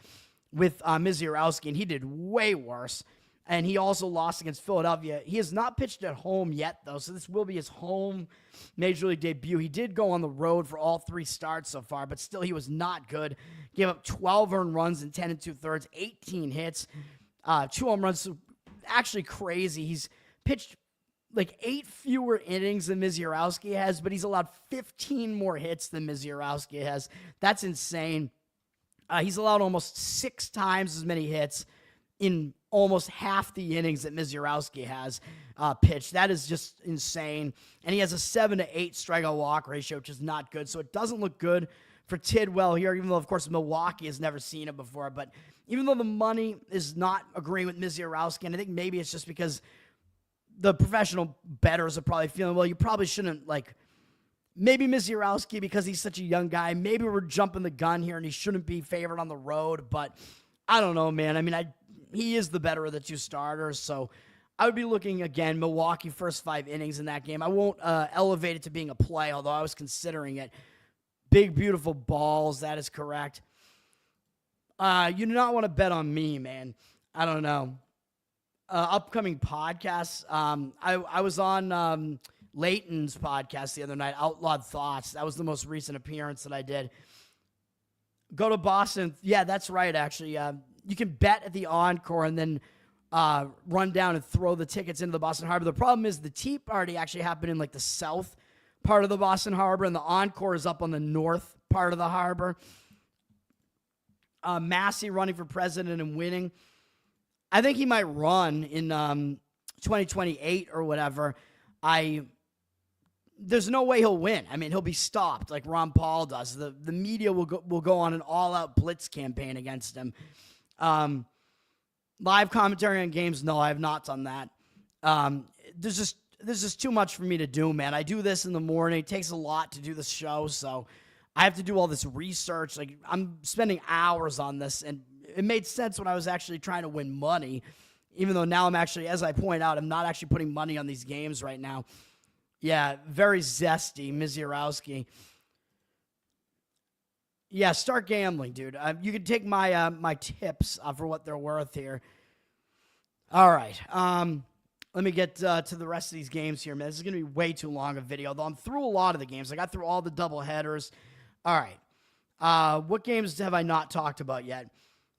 with Misiorowski, and he did way worse. And he also lost against Philadelphia. He has not pitched at home yet, though, so this will be his home Major League debut. He did go on the road for all 3 starts so far, but still he was not good. Gave up 12 earned runs in 10 2/3, 18 hits, 2 home runs. So actually crazy. He's pitched like 8 fewer innings than Misiorowski has, but he's allowed 15 more hits than Misiorowski has. That's insane. He's allowed almost 6 times as many hits in almost half the innings that Misiorowski has pitched. That is just insane. And he has a 7-8 strikeout walk ratio, which is not good. So it doesn't look good for Tidwell here, even though, of course, Milwaukee has never seen it before. But even though the money is not agreeing with Misiorowski, and I think maybe it's just because the professional bettors are probably feeling, well, you probably shouldn't, maybe Misiorowski, because he's such a young guy, maybe we're jumping the gun here and he shouldn't be favored on the road. But I don't know, man. I mean, he is the better of the 2 starters, so I would be looking, again, Milwaukee first 5 innings in that game. I won't elevate it to being a play, although I was considering it. Big, beautiful balls, that is correct. You do not want to bet on me, man. I don't know. Upcoming podcasts. I was on Leighton's podcast the other night, Outlawed Thoughts. That was the most recent appearance that I did. Go to Boston. Yeah, that's right, actually. You can bet at the Encore and then run down and throw the tickets into the Boston Harbor. The problem is the tea party actually happened in the south part of the Boston Harbor, and the Encore is up on the north part of the harbor. Massey running for president and winning. I think he might run in 2028 or whatever. There's no way he'll win. I mean, he'll be stopped like Ron Paul does. The media will go on an all-out blitz campaign against him. Live commentary on games, no, I have not done that. There's just too much for me to do, man. I do this in the morning. It takes a lot to do the show, so I have to do all this research. I'm spending hours on this, and it made sense when I was actually trying to win money, even though now I'm actually, as I point out, I'm not actually putting money on these games right now. Yeah, very zesty, Misiorowski. Yeah, start gambling, dude. You can take my my tips for what they're worth here. All right. Let me get to the rest of these games here, man. This is going to be way too long a video, though I'm through a lot of the games. I got through all the doubleheaders. All right. What games have I not talked about yet?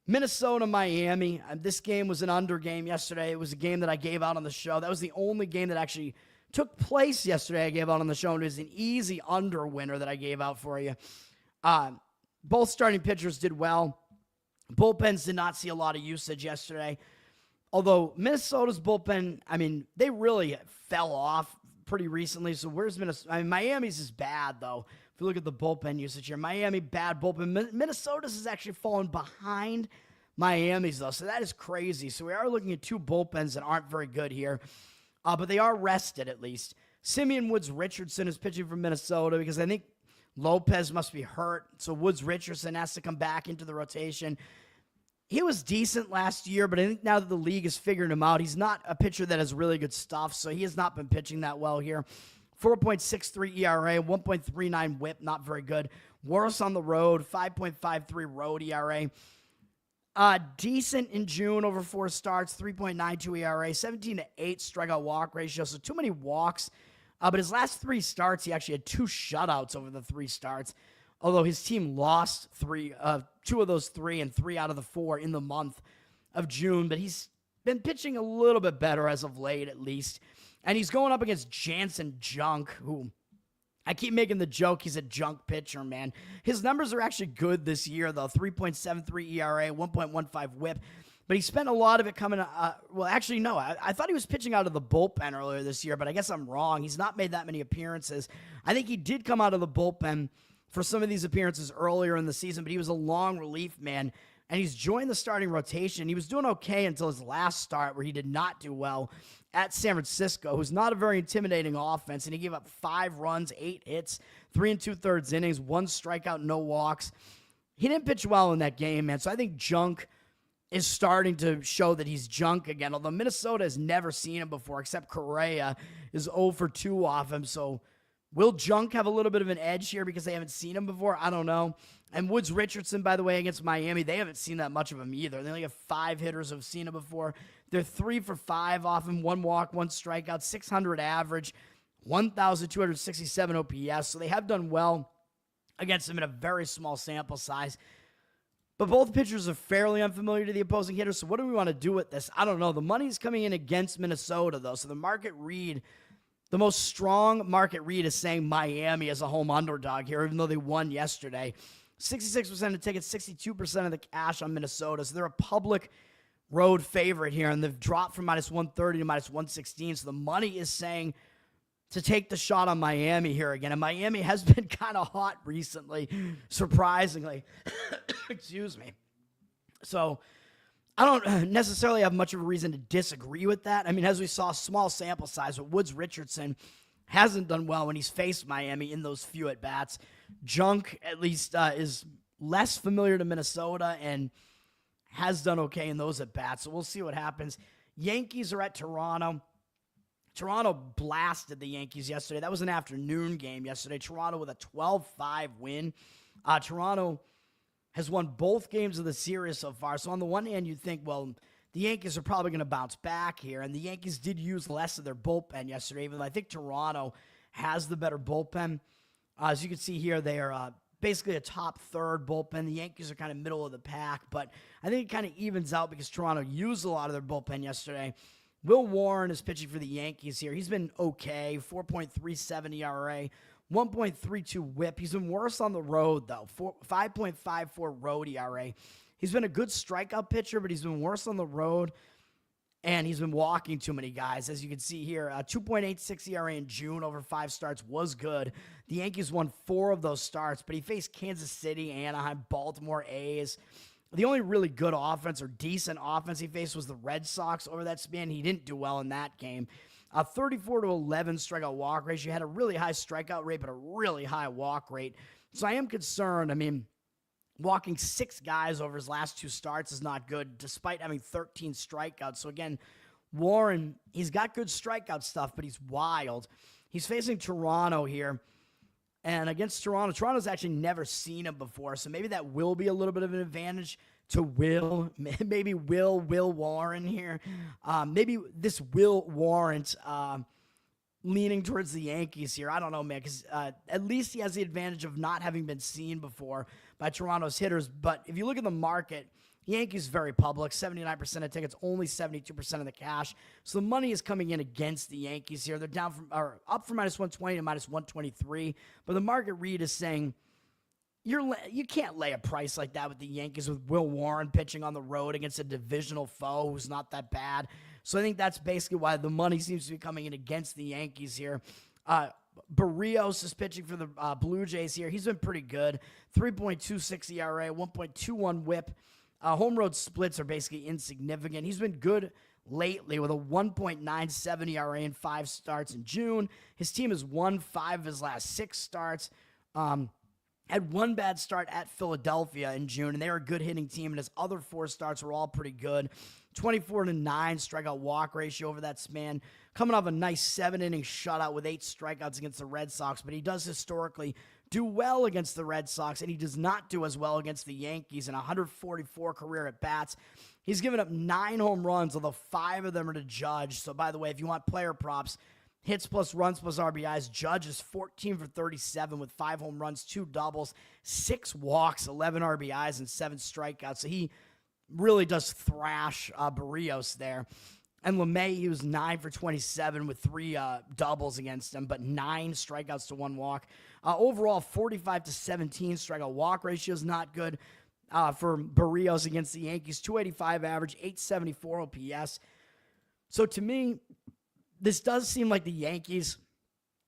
Minnesota, Miami. This game was an under game yesterday. It was a game that I gave out on the show. That was the only game that actually took place yesterday I gave out on the show, and it was an easy under winner that I gave out for you. Both starting pitchers did well. Bullpens did not see a lot of usage yesterday. Although Minnesota's bullpen, I mean, they really fell off pretty recently. So where's Minnesota? I mean, Miami's is bad, though. If you look at the bullpen usage here, Miami, bad bullpen. Minnesota's has actually fallen behind Miami's, though. So that is crazy. So we are looking at 2 bullpens that aren't very good here. But they are rested, at least. Simeon Woods-Richardson is pitching for Minnesota because I think Lopez must be hurt. So Woods-Richardson has to come back into the rotation. He was decent last year, but I think now that the league has figured him out, he's not a pitcher that has really good stuff, so he has not been pitching that well here. 4.63 ERA, 1.39 WHIP, not very good. Worse on the road, 5.53 road ERA. Decent in June over 4 starts, 3.92 ERA, 17-8 strikeout walk ratio, so too many walks. But his last 3 starts, he actually had 2 shutouts over the 3 starts. Although his team lost 2 of those 3 and 3 out of the 4 in the month of June. But he's been pitching a little bit better as of late, at least. And he's going up against Jansen Junk, who I keep making the joke he's a junk pitcher, man. His numbers are actually good this year, though. 3.73 ERA, 1.15 whip. But he spent a lot of it coming well, actually, no. I thought he was pitching out of the bullpen earlier this year, but I guess I'm wrong. He's not made that many appearances. I think he did come out of the bullpen for some of these appearances earlier in the season, but he was a long relief man, and he's joined the starting rotation. He was doing okay until his last start, where he did not do well at San Francisco, who's not a very intimidating offense, and he gave up 5 runs, 8 hits, 3 2/3 innings, 1 strikeout, no walks. He didn't pitch well in that game, man, so I think junk is starting to show that he's junk again, although Minnesota has never seen him before, except Correa is 0 for 2 off him, so will junk have a little bit of an edge here because they haven't seen him before? I don't know. And Woods Richardson, by the way, against Miami, they haven't seen that much of him either. They only have 5 hitters who have seen him before. They're 3 for 5 off him, 1 walk, 1 strikeout, 600 average, 1,267 OPS. So they have done well against him in a very small sample size. But both pitchers are fairly unfamiliar to the opposing hitters, so what do we want to do with this? I don't know. The money's coming in against Minnesota, though, so the market read, the most strong market read is saying Miami as a home underdog here, even though they won yesterday. 66% of tickets, 62% of the cash on Minnesota, so they're a public road favorite here, and they've dropped from -130 to -116, so the money is saying to take the shot on Miami here again. And Miami has been kind of hot recently, surprisingly. Excuse me. So I don't necessarily have much of a reason to disagree with that. I mean, as we saw, small sample size, but Woods Richardson hasn't done well when he's faced Miami in those few at-bats. Junk, at least, is less familiar to Minnesota and has done okay in those at-bats. So we'll see what happens. Yankees are at Toronto. Toronto blasted the Yankees yesterday. That was an afternoon game yesterday. Toronto with a 12-5 win. Toronto has won both games of the series so far. So on the one hand, you'd think, well, the Yankees are probably going to bounce back here. And the Yankees did use less of their bullpen yesterday, even though I think Toronto has the better bullpen. As you can see here, they are basically a top third bullpen. The Yankees are kind of middle of the pack. But I think it kind of evens out because Toronto used a lot of their bullpen yesterday. Will Warren is pitching for the Yankees here. He's been okay, 4.37 ERA, 1.32 whip. He's been worse on the road, though, 5.54 road ERA. He's been a good strikeout pitcher, but he's been worse on the road, and he's been walking too many guys. As you can see here, 2.86 ERA in June over 5 starts was good. The Yankees won 4 of those starts, but he faced Kansas City, Anaheim, Baltimore, A's. The only really good offense or decent offense he faced was the Red Sox over that span. He didn't do well in that game. 34-11 strikeout walk ratio. Had a really high strikeout rate, but a really high walk rate. So I am concerned. I mean, walking 6 guys over his last 2 starts is not good, despite having 13 strikeouts. So again, Warren, he's got good strikeout stuff, but he's wild. He's facing Toronto here. And against Toronto, Toronto's actually never seen him before, so maybe that will be a little bit of an advantage to Will. Maybe Will Warren here. Maybe this will warrant leaning towards the Yankees here. I don't know, man, because at least he has the advantage of not having been seen before by Toronto's hitters. But if you look at the market, Yankees very public, 79% of tickets, only 72% of the cash. So the money is coming in against the Yankees here. They're down from or up from -120 to -123. But the market read is saying you can't lay a price like that with the Yankees with Will Warren pitching on the road against a divisional foe who's not that bad. So I think that's basically why the money seems to be coming in against the Yankees here. Barrios is pitching for the Blue Jays here. He's been pretty good. 3.26 ERA, 1.21 whip. Home road splits are basically insignificant. He's been good lately with a 1.97 ERA in 5 starts in June. His team has won 5 of his last 6 starts. Had 1 bad start at Philadelphia in June, and they were a good hitting team, and his other 4 starts were all pretty good. 24-9 strikeout walk ratio over that span. Coming off a nice 7-inning shutout with 8 strikeouts against the Red Sox, but he does historically do well against the Red Sox, and he does not do as well against the Yankees in 144 career at-bats. He's given up 9 home runs, although 5 of them are to Judge. So, by the way, if you want player props, hits plus runs plus RBIs, Judge is 14 for 37 with 5 home runs, 2 doubles, 6 walks, 11 RBIs, and 7 strikeouts. So he really does thrash Barrios there. And LeMay, he was 9 for 27 with 3 doubles against him, but 9 strikeouts to 1 walk. Overall, 45 to 17 strikeout walk ratio is not good for Berríos against the Yankees. 285 average, 874 OPS. So to me, this does seem like the Yankees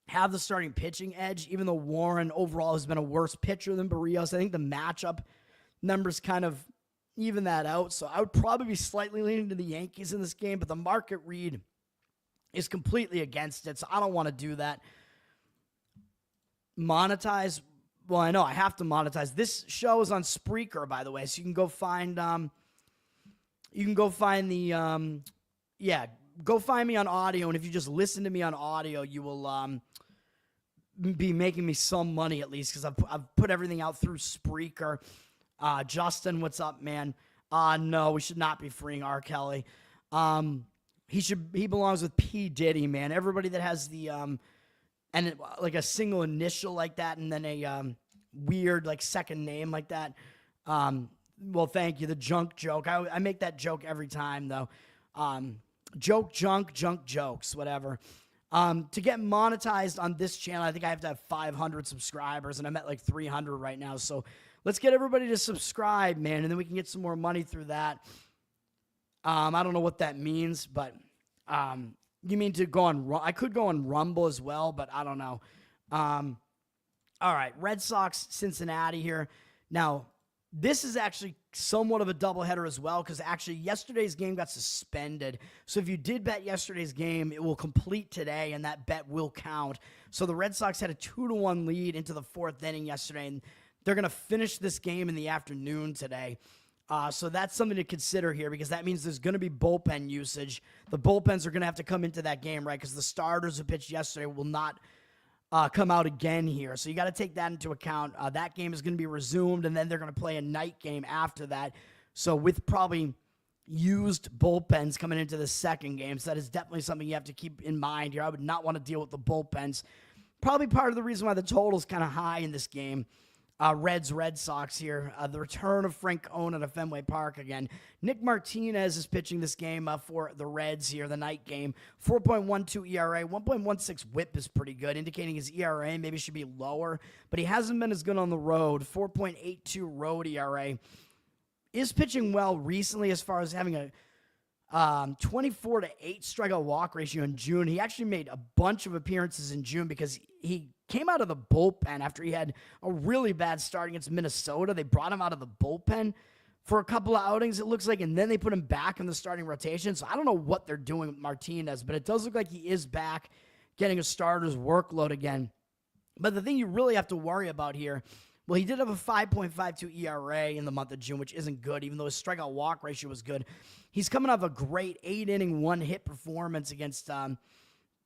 have the starting pitching edge, even though Warren overall has been a worse pitcher than Berríos. I think the matchup numbers kind of even that out. So I would probably be slightly leaning to the Yankees in this game, but the market read is completely against it, so I don't want to do that. Monetize. Well, I know I have to monetize. This show is on Spreaker, by the way, so you can go find go find me on audio, and if you just listen to me on audio, you will be making me some money at least, because I've put everything out through Spreaker. Justin, what's up, man? No, we should not be freeing R. Kelly. He belongs with P. Diddy, man. Everybody that has the like a single initial like that, and then a weird like second name like that. Well, thank you. The junk joke. I make that joke every time though. Junk jokes, whatever. To get monetized on this channel, I think I have to have 500 subscribers, and I'm at like 300 right now. So let's get everybody to subscribe, man, and then we can get some more money through that. I don't know what that means, but you mean to go on? I could go on Rumble as well, but I don't know. All right, Red Sox, Cincinnati here. Now, this is actually somewhat of a doubleheader as well, because actually yesterday's game got suspended. So if you did bet yesterday's game, it will complete today, and that bet will count. So the Red Sox had a 2-1 lead into the 4th inning yesterday, and they're going to finish this game in the afternoon today. So that's something to consider here, because that means there's going to be bullpen usage. The bullpens are going to have to come into that game, right? Because the starters who pitched yesterday will not come out again here. So you got to take that into account. That game is going to be resumed, and then they're going to play a night game after that. So with probably used bullpens coming into the second game, so that is definitely something you have to keep in mind here. I would not want to deal with the bullpens. Probably part of the reason why the total is kind of high in this game. Red Sox here. The return of Frank Ona to Fenway Park again. Nick Martinez is pitching this game for the Reds here, the night game. 4.12 ERA, 1.16 whip is pretty good, indicating his ERA maybe should be lower, but he hasn't been as good on the road. 4.82 road ERA. Is pitching well recently as far as having a 24 to 8 strikeout walk ratio in June. He actually made a bunch of appearances in June because he came out of the bullpen after he had a really bad start against Minnesota. They brought him out of the bullpen for a couple of outings, it looks like, and then they put him back in the starting rotation. So I don't know what they're doing with Martinez, but it does look like he is back getting a starter's workload again. But the thing you really have to worry about here, well, he did have a 5.52 ERA in the month of June, which isn't good, even though his strikeout walk ratio was good. He's coming off a great 8-inning, 1-hit performance against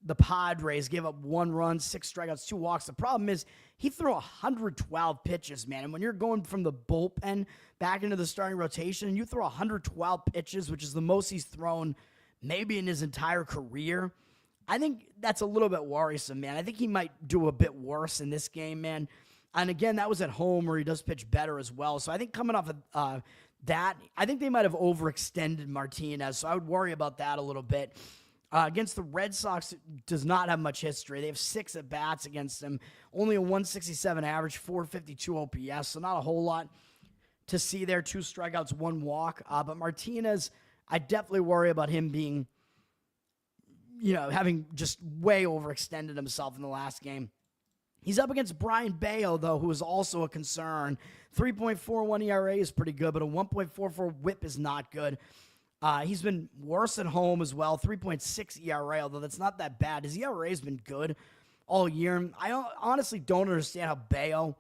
the Padres. Gave up 1 run, 6 strikeouts, 2 walks. The problem is he threw 112 pitches, man. And when you're going from the bullpen back into the starting rotation, and you throw 112 pitches, which is the most he's thrown maybe in his entire career, I think that's a little bit worrisome, man. I think he might do a bit worse in this game, man. And again, that was at home where he does pitch better as well. So I think coming off of that, I think they might have overextended Martinez. So I would worry about that a little bit. Against the Red Sox, does not have much history. They have 6 at-bats against them. Only a 167 average, 452 OPS. So not a whole lot to see there. 2 strikeouts, 1 walk. But Martinez, I definitely worry about him being, having just way overextended himself in the last game. He's up against Brian Bayo, though, who is also a concern. 3.41 ERA is pretty good, but a 1.44 whip is not good. He's been worse at home as well, 3.6 ERA, although that's not that bad. His ERA has been good all year. I honestly don't understand how Bayo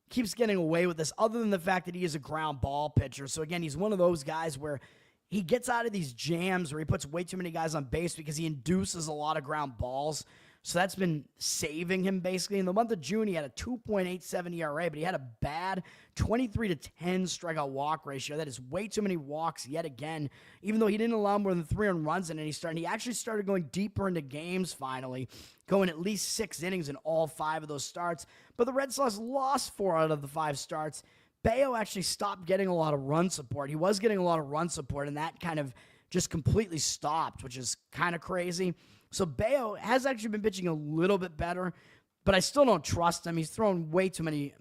keeps getting away with this, other than the fact that he is a ground ball pitcher. So, again, he's one of those guys where he gets out of these jams where he puts way too many guys on base because he induces a lot of ground balls. So that's been saving him, basically. In the month of June, he had a 2.87 ERA, but he had a bad 23 to 10 strikeout walk ratio. That is way too many walks yet again. Even though he didn't allow more than 3 earned runs in any start, he actually started going deeper into games finally, going at least 6 innings in all 5 of those starts. But the Red Sox lost 4 out of the 5 starts. Bayo actually stopped getting a lot of run support. He was getting a lot of run support, and that kind of just completely stopped, which is kind of crazy. So Bayo has actually been pitching a little bit better, but I still don't trust him. He's thrown way too many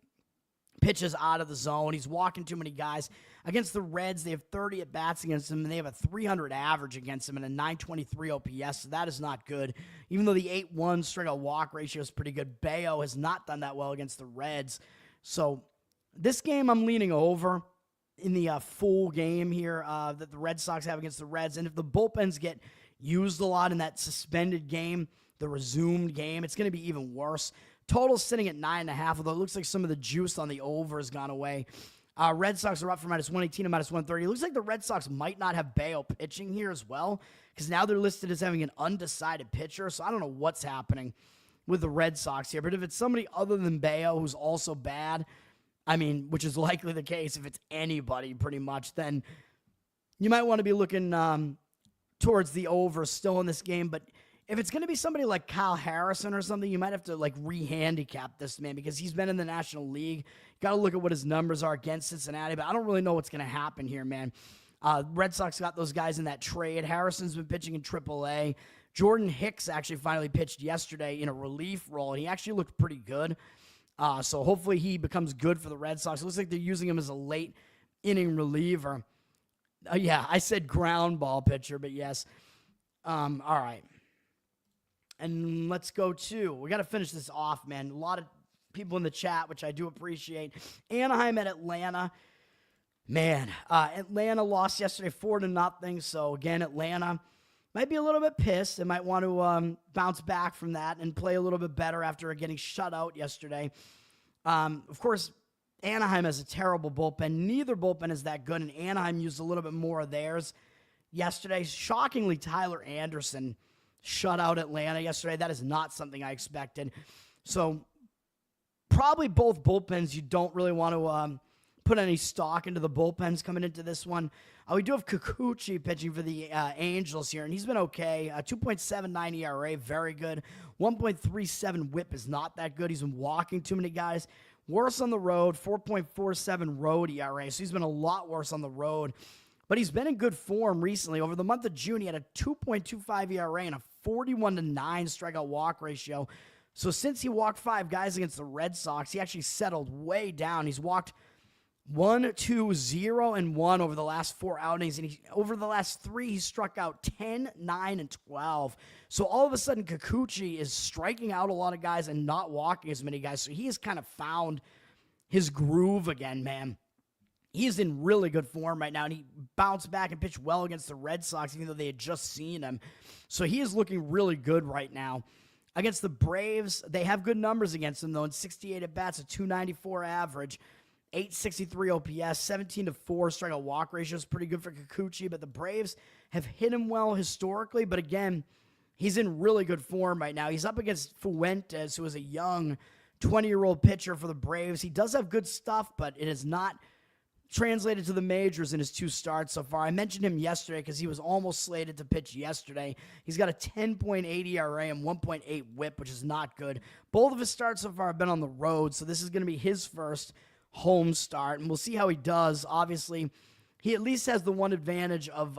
pitches out of the zone. He's walking too many guys. Against the Reds, they have 30 at-bats against him, and they have a 300 average against him and a 923 OPS, so that is not good. Even though the 8-1 strikeout walk ratio is pretty good, Bayo has not done that well against the Reds. So this game I'm leaning over in the full game here that the Red Sox have against the Reds, and if the bullpens get used a lot in that suspended game, the resumed game, it's going to be even worse. Total sitting at 9.5, although it looks like some of the juice on the over has gone away. Red Sox are up for -118 and -130. It looks like the Red Sox might not have Bayo pitching here as well, because now they're listed as having an undecided pitcher, so I don't know what's happening with the Red Sox here. But if it's somebody other than Bayo who's also bad, I mean, which is likely the case if it's anybody pretty much, then you might want to be looking towards the over still in this game. But if it's going to be somebody like Kyle Harrison or something, you might have to like re-handicap this man because he's been in the National League. Got to look at what his numbers are against Cincinnati, but I don't really know what's going to happen here, man. Red Sox got those guys in that trade. Harrison's been pitching in AAA. Jordan Hicks actually finally pitched yesterday in a relief role, and he actually looked pretty good. So hopefully he becomes good for the Red Sox. It looks like they're using him as a late inning reliever. Yeah, I said ground ball pitcher, but yes. All right. And let's go to, we got to finish this off, man. A lot of people in the chat, which I do appreciate. Anaheim at Atlanta. Man, Atlanta lost yesterday 4-0. So, again, Atlanta might be a little bit pissed. They might want to bounce back from that and play a little bit better after getting shut out yesterday. Of course, Anaheim has a terrible bullpen. Neither bullpen is that good, and Anaheim used a little bit more of theirs yesterday. Shockingly, Tyler Anderson shut out Atlanta yesterday. That is not something I expected. So probably both bullpens, you don't really want to put any stock into the bullpens coming into this one. We do have Kikuchi pitching for the Angels here, and he's been okay. 2.79 ERA, very good. 1.37 whip is not that good. He's been walking too many guys. Worse on the road, 4.47 road ERA, so he's been a lot worse on the road. But he's been in good form recently. Over the month of June, he had a 2.25 ERA and a 41-9 strikeout walk ratio. So since he walked 5 guys against the Red Sox, he actually settled way down. He's walked 1, 2, 0, and 1 over the last 4 outings. And over the last 3, he struck out 10, 9, and 12. So all of a sudden, Kikuchi is striking out a lot of guys and not walking as many guys. So he has kind of found his groove again, man. He is in really good form right now, and he bounced back and pitched well against the Red Sox, even though they had just seen him. So he is looking really good right now. Against the Braves, they have good numbers against him, though. In 68 at-bats, a 294 average, 863 OPS, 17-4 strikeout walk ratio is pretty good for Kikuchi, but the Braves have hit him well historically. But again, he's in really good form right now. He's up against Fuentes, who is a young 20-year-old pitcher for the Braves. He does have good stuff, but it is not translated to the majors in his 2 starts so far. I mentioned him yesterday because he was almost slated to pitch yesterday. He's got a 10.8 ERA and 1.8 whip, which is not good. Both of his starts so far have been on the road, so this is going to be his first home start, and we'll see how he does. Obviously, he at least has the one advantage of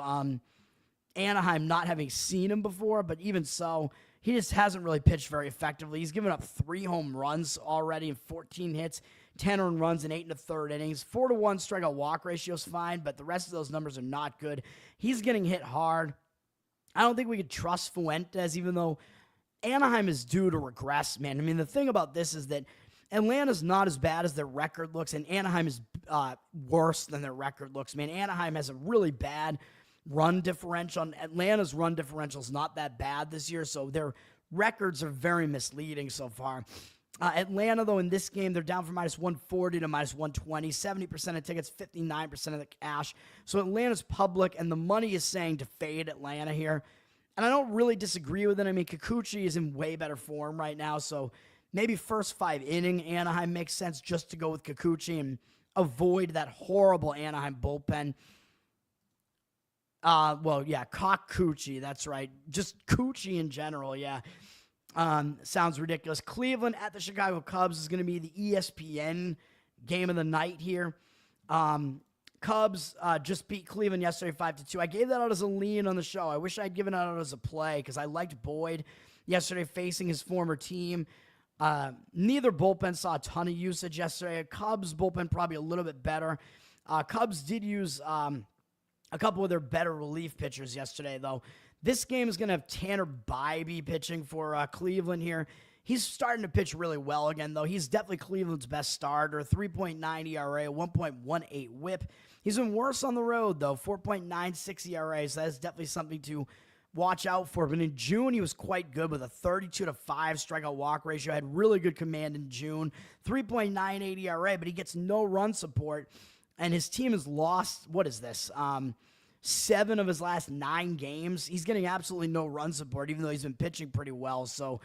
Anaheim not having seen him before, but even so, he just hasn't really pitched very effectively. He's given up 3 home runs already and 14 hits, 10 earned runs in 8 1/3 innings. 4-1 strikeout walk ratio is fine, but the rest of those numbers are not good. He's getting hit hard. I don't think we could trust Fuentes, even though Anaheim is due to regress, man. I mean, the thing about this is that Atlanta's not as bad as their record looks, and Anaheim is worse than their record looks, man. Anaheim has a really bad run differential, and Atlanta's run differential is not that bad this year, so their records are very misleading so far. Atlanta, though, in this game, they're down from -140 to -120. 70% of tickets, 59% of the cash. So Atlanta's public, and the money is saying to fade Atlanta here. And I don't really disagree with it. I mean, Kikuchi is in way better form right now, so maybe first 5 inning Anaheim makes sense just to go with Kikuchi and avoid that horrible Anaheim bullpen. Well, yeah, Coochie, that's right. Just Coochie in general, yeah. Sounds ridiculous. Cleveland at the Chicago Cubs is going to be the ESPN game of the night here. Cubs just beat Cleveland yesterday 5-2. I gave that out as a lean on the show. I wish I'd given it out as a play because I liked Boyd yesterday facing his former team. Neither bullpen saw a ton of usage yesterday. Cubs bullpen probably a little bit better. Cubs did use a couple of their better relief pitchers yesterday, though. This game is going to have Tanner Bybee pitching for Cleveland here. He's starting to pitch really well again, though. He's definitely Cleveland's best starter. 3.9 ERA, 1.18 whip. He's been worse on the road, though. 4.96 ERA, so that's definitely something to watch out for. But in June, he was quite good with a 32-5 strikeout walk ratio. Had really good command in June. 3.98 ERA, but he gets no run support. And his team has lost, 7 of his last 9 games. He's getting absolutely no run support, even though he's been pitching pretty well. So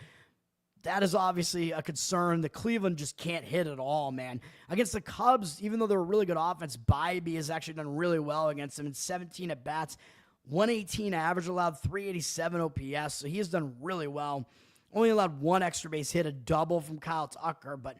that is obviously a concern. The Cleveland just can't hit at all, man. Against the Cubs, even though they're a really good offense, Bybee has actually done really well against them in 17 at-bats. 118 average allowed, 387 OPS, so he has done really well. Only allowed 1 extra base hit, a double from Kyle Tucker, but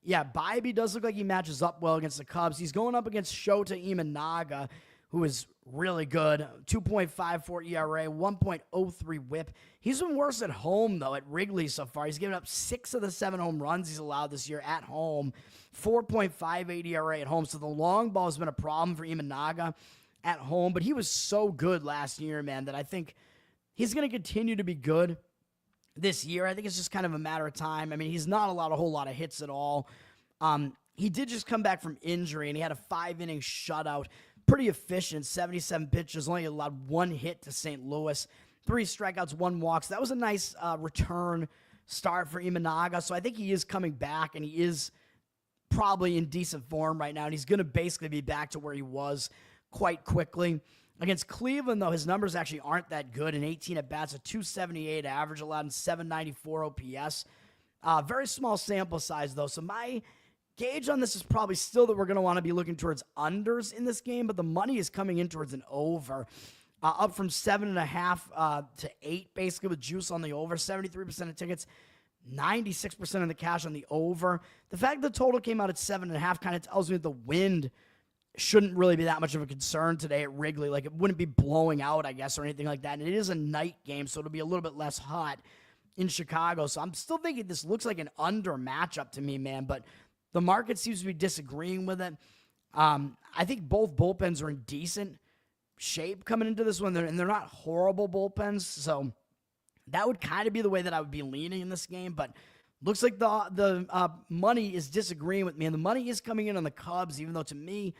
yeah, Bybee does look like he matches up well against the Cubs. He's going up against Shota Imanaga, who is really good. 2.54 ERA, 1.03 whip. He's been worse at home, though, at Wrigley so far. He's given up 6 of the 7 home runs he's allowed this year at home. 4.58 ERA at home, so the long ball has been a problem for Imanaga at home, but he was so good last year, man, that I think he's going to continue to be good this year. I think it's just kind of a matter of time. I mean, he's not allowed a whole lot of hits at all. He did just come back from injury, and he had a 5-inning shutout. Pretty efficient, 77 pitches, only allowed 1 hit to St. Louis. 3 strikeouts, 1 walk. So that was a nice return start for Imanaga. So I think he is coming back, and he is probably in decent form right now, and he's going to basically be back to where he was quite quickly. Against Cleveland, though, his numbers actually aren't that good. In 18 at-bats, a 278 average allowed and 794 OPS. Very small sample size, though. So my gauge on this is probably still that we're going to want to be looking towards unders in this game, but the money is coming in towards an over. Up from 7.5 to 8, basically, with juice on the over. 73% of tickets, 96% of the cash on the over. The fact the total came out at 7.5 kind of tells me that the wind shouldn't really be that much of a concern today at Wrigley. Like, it wouldn't be blowing out, I guess, or anything like that. And it is a night game, so it'll be a little bit less hot in Chicago. So I'm still thinking this looks like an under matchup to me, man. But the market seems to be disagreeing with it. I think both bullpens are in decent shape coming into this one, and they're not horrible bullpens. So that would kind of be the way that I would be leaning in this game. But looks like the money is disagreeing with me, and the money is coming in on the Cubs, even though to me,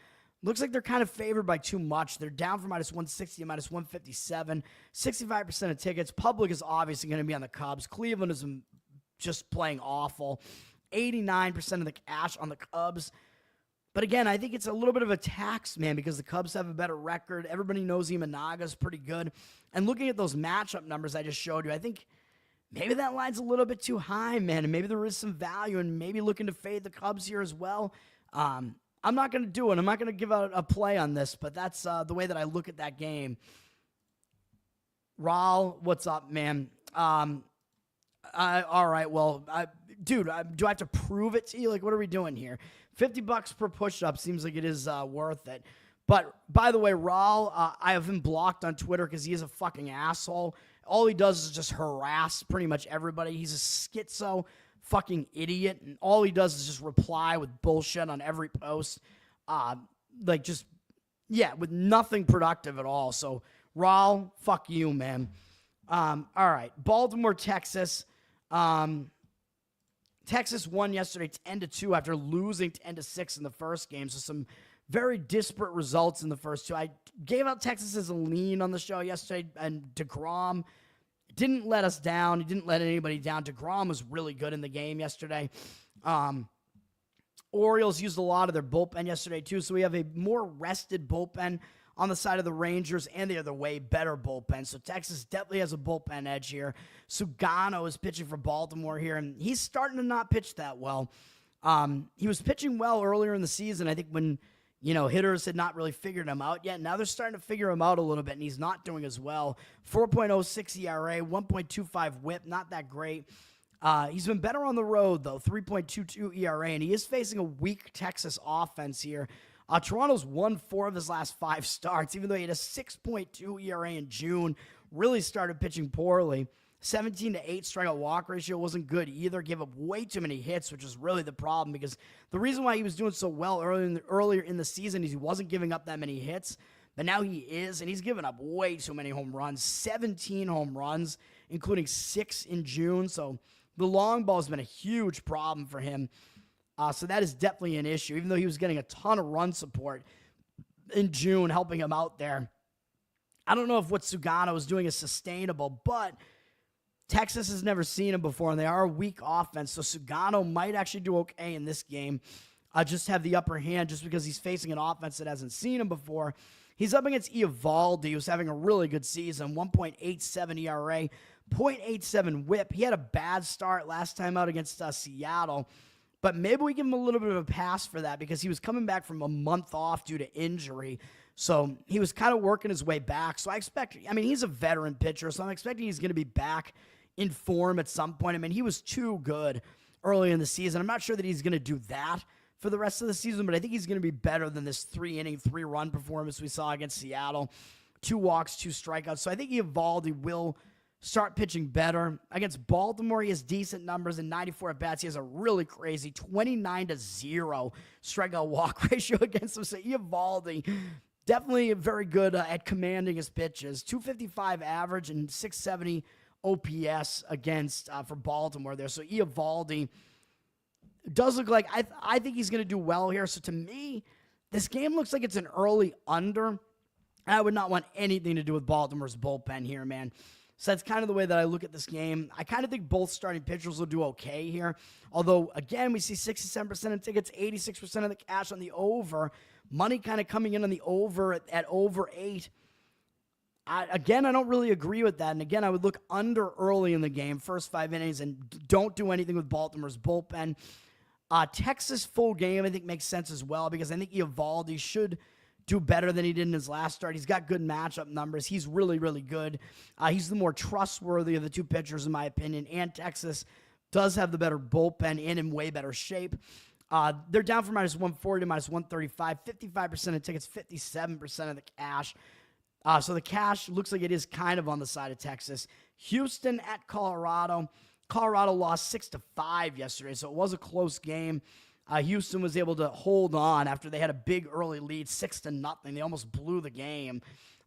looks like they're kind of favored by too much. They're down from -160 to -157. 65% of tickets. Public is obviously going to be on the Cubs. Cleveland is just playing awful. 89% of the cash on the Cubs. But again, I think it's a little bit of a tax, man, because the Cubs have a better record. Everybody knows Imanaga's pretty good. And looking at those matchup numbers I just showed you, I think maybe that line's a little bit too high, man, and maybe there is some value, and maybe looking to fade the Cubs here as well. I'm not going to do it. I'm not going to give out a play on this, but that's the way that I look at that game. Raul, what's up, man? All right, well, dude, do I have to prove it to you? Like, what are we doing here? $50 per push-up seems like it is worth it. But, by the way, Raul, I have him blocked on Twitter because he is a fucking asshole. All he does is just harass pretty much everybody. He's a schizo fucking idiot, and all he does is just reply with bullshit on every post. With nothing productive at all. So, Raul, fuck you, man. All right, Baltimore, Texas. Texas won yesterday 10-2 after losing 10-6 in the first game. So some very disparate results in the first two. I gave out Texas as a lean on the show yesterday, and DeGrom didn't let us down. He didn't let anybody down. DeGrom was really good in the game yesterday. Orioles used a lot of their bullpen yesterday, too, so we have a more rested bullpen on the side of the Rangers, and the other way, better bullpen. So Texas definitely has a bullpen edge here. Sugano is pitching for Baltimore here, and he's starting to not pitch that well. He was pitching well earlier in the season, I think, when hitters had not really figured him out yet. Now they're starting to figure him out a little bit, and he's not doing as well. 4.06 ERA, 1.25 whip, not that great. He's been better on the road, though, 3.22 ERA, and he is facing a weak Texas offense here. Toronto's won 4 of his last 5 starts, even though he had a 6.2 ERA in June. Really started pitching poorly. 17-8 strikeout walk ratio wasn't good either. Gave up way too many hits, which is really the problem, because the reason why he was doing so well earlier in the season is he wasn't giving up that many hits. But now he is, and he's given up way too many home runs. 17 home runs, including 6 in June. So the long ball has been a huge problem for him. So that is definitely an issue, even though he was getting a ton of run support in June, helping him out there. I don't know if what Sugano is doing is sustainable, but Texas has never seen him before, and they are a weak offense, so Sugano might actually do okay in this game. Just have the upper hand just because he's facing an offense that hasn't seen him before. He's up against Eovaldi, who's having a really good season, 1.87 ERA, 0.87 whip. He had a bad start last time out against Seattle, but maybe we give him a little bit of a pass for that because he was coming back from a month off due to injury. So he was kind of working his way back. So he's a veteran pitcher, so I'm expecting he's going to be back in form at some point. I mean, he was too good early in the season. I'm not sure that he's going to do that for the rest of the season, but I think he's going to be better than this 3-inning, 3-run performance we saw against Seattle. 2 walks, 2 strikeouts. So I think Eovaldi will start pitching better. Against Baltimore, he has decent numbers in 94 at-bats. He has a really crazy 29-0 strikeout walk ratio against him. So Eovaldi, definitely very good at commanding his pitches. 255 average and 670 OPS against for Baltimore there. So Eovaldi does look like, I think he's going to do well here. So to me, this game looks like it's an early under. I would not want anything to do with Baltimore's bullpen here, man. So that's kind of the way that I look at this game. I kind of think both starting pitchers will do okay here. Although, again, we see 67% of tickets, 86% of the cash on the over. Money kind of coming in on the over at over 8. I don't really agree with that. And again, I would look under early in the game, first 5 innings, and don't do anything with Baltimore's bullpen. Texas full game, I think, makes sense as well, because I think Eovaldi should do better than he did in his last start. He's got good matchup numbers. He's really, really good. He's the more trustworthy of the 2 pitchers, in my opinion, and Texas does have the better bullpen and in way better shape. They're down from minus 140 to minus 135, 55% of tickets, 57% of the cash. So the cash looks like it is kind of on the side of Texas. Houston at Colorado. Colorado lost 6-5 yesterday, so it was a close game. Houston was able to hold on after they had a big early lead, 6-0. They almost blew the game,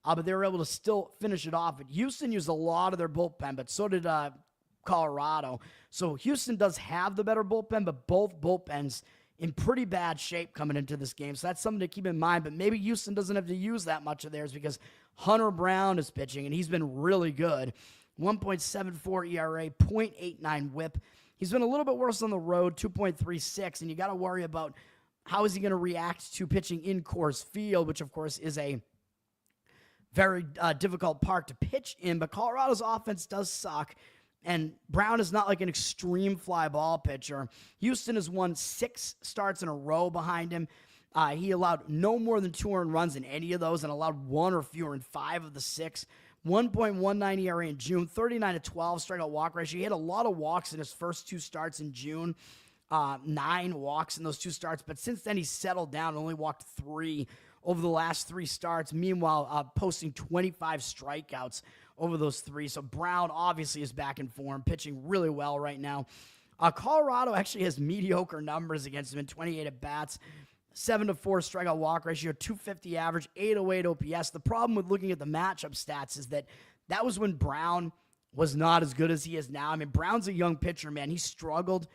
but they were able to still finish it off. But Houston used a lot of their bullpen, but so did Colorado. So Houston does have the better bullpen, but both bullpens in pretty bad shape coming into this game. So that's something to keep in mind. But maybe Houston doesn't have to use that much of theirs because Hunter Brown is pitching, and he's been really good. 1.74 ERA, 0.89 whip. He's been a little bit worse on the road, 2.36, and you got to worry about how is he going to react to pitching in Coors Field, which, of course, is a very difficult park to pitch in. But Colorado's offense does suck, and Brown is not like an extreme fly ball pitcher. Houston has won 6 starts in a row behind him. He allowed no more than 2 earned runs in any of those and allowed 1 or fewer in 5 of the 6. 1.19 ERA in June, 39-12 strikeout walk ratio. He had a lot of walks in his first 2 starts in June, 9 walks in those 2 starts. But since then, he's settled down, only walked 3 over the last 3 starts. Meanwhile, posting 25 strikeouts over those 3. So Brown obviously is back in form, pitching really well right now. Colorado actually has mediocre numbers against him in 28 at-bats. 7-4 strikeout walk ratio, 250 average, 808 OPS. The problem with looking at the matchup stats is that was when Brown was not as good as he is now. I mean, Brown's a young pitcher, man. He struggled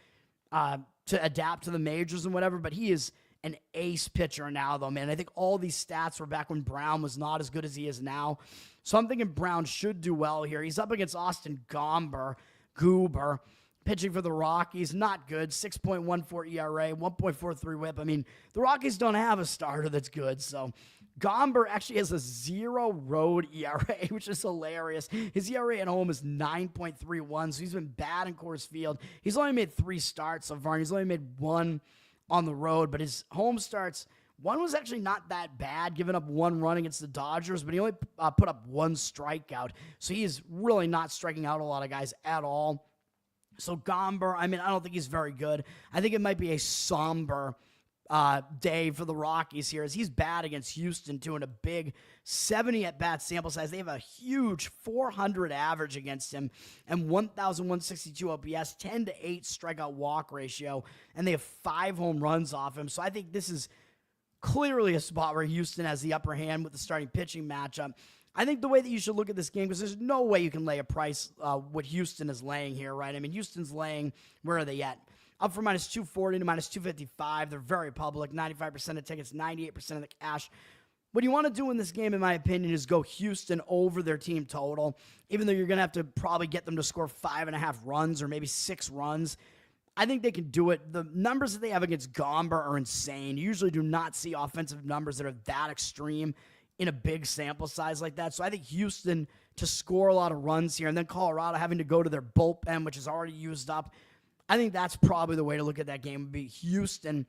to adapt to the majors and whatever, but he is an ace pitcher now, though, man. I think all these stats were back when Brown was not as good as he is now. So I'm thinking Brown should do well here. He's up against Austin Goober. Pitching for the Rockies, not good. 6.14 ERA, 1.43 whip. I mean, the Rockies don't have a starter that's good. So Gomber actually has a 0 road ERA, which is hilarious. His ERA at home is 9.31, so he's been bad in Coors Field. He's only made 3 starts so far, and he's only made 1 on the road. But his home starts, one was actually not that bad, giving up 1 run against the Dodgers, but he only put up 1 strikeout. So he is really not striking out a lot of guys at all. So Gomber, I mean, I don't think he's very good. I think it might be a somber day for the Rockies here, as he's bad against Houston too, in a big 70 at-bat sample size. They have a huge 400 average against him and 1,162 OPS, 10-8 strikeout walk ratio, and they have 5 home runs off him. So I think this is clearly a spot where Houston has the upper hand with the starting pitching matchup. I think the way that you should look at this game, because there's no way you can lay a price what Houston is laying here, right? I mean, Houston's laying, where are they at? Up from minus 240 to minus 255. They're very public. 95% of tickets, 98% of the cash. What you want to do in this game, in my opinion, is go Houston over their team total, even though you're going to have to probably get them to score 5.5 runs or maybe 6 runs. I think they can do it. The numbers that they have against Gomber are insane. You usually do not see offensive numbers that are that extreme in a big sample size like that. So I think Houston to score a lot of runs here, and then Colorado having to go to their bullpen, which is already used up. I think that's probably the way to look at that game, would be Houston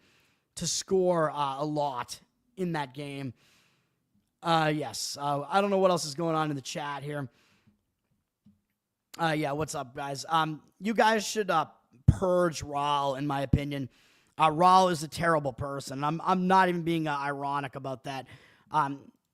to score a lot in that game. Yes. I don't know what else is going on in the chat here. Yeah, what's up, guys? You guys should purge Raul, in my opinion. Raul is a terrible person. I'm not even being ironic about that.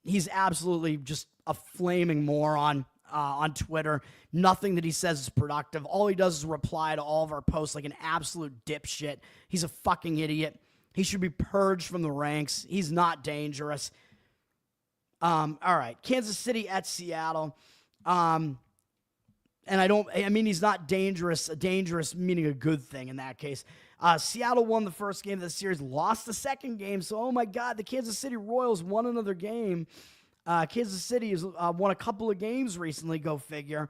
He's absolutely just a flaming moron. On Twitter. Nothing that he says is productive. All he does is reply to all of our posts like an absolute dipshit. He's a fucking idiot. He should be purged from the ranks. He's not dangerous. All right. Kansas City at Seattle. And I mean, he's not dangerous. Dangerous meaning a good thing in that case. Seattle won the first game of the series, lost the second game. So, oh my God, the Kansas City Royals won another game. Kansas City has won a couple of games recently, go figure.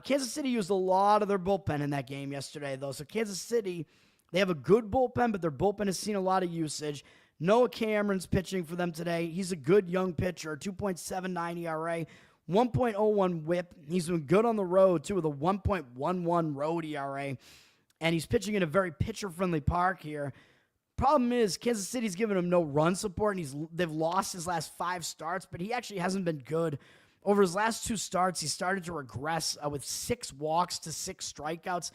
Kansas City used a lot of their bullpen in that game yesterday, though. So Kansas City, they have a good bullpen, but their bullpen has seen a lot of usage. Noah Cameron's pitching for them today. He's a good young pitcher, 2.79 ERA, 1.01 whip. He's been good on the road, too, with a 1.11 road ERA. And he's pitching in a very pitcher-friendly park here. Problem is, Kansas City's given him no run support, and they've lost his last 5 starts, but he actually hasn't been good. Over his last 2 starts, he started to regress with 6 walks to 6 strikeouts,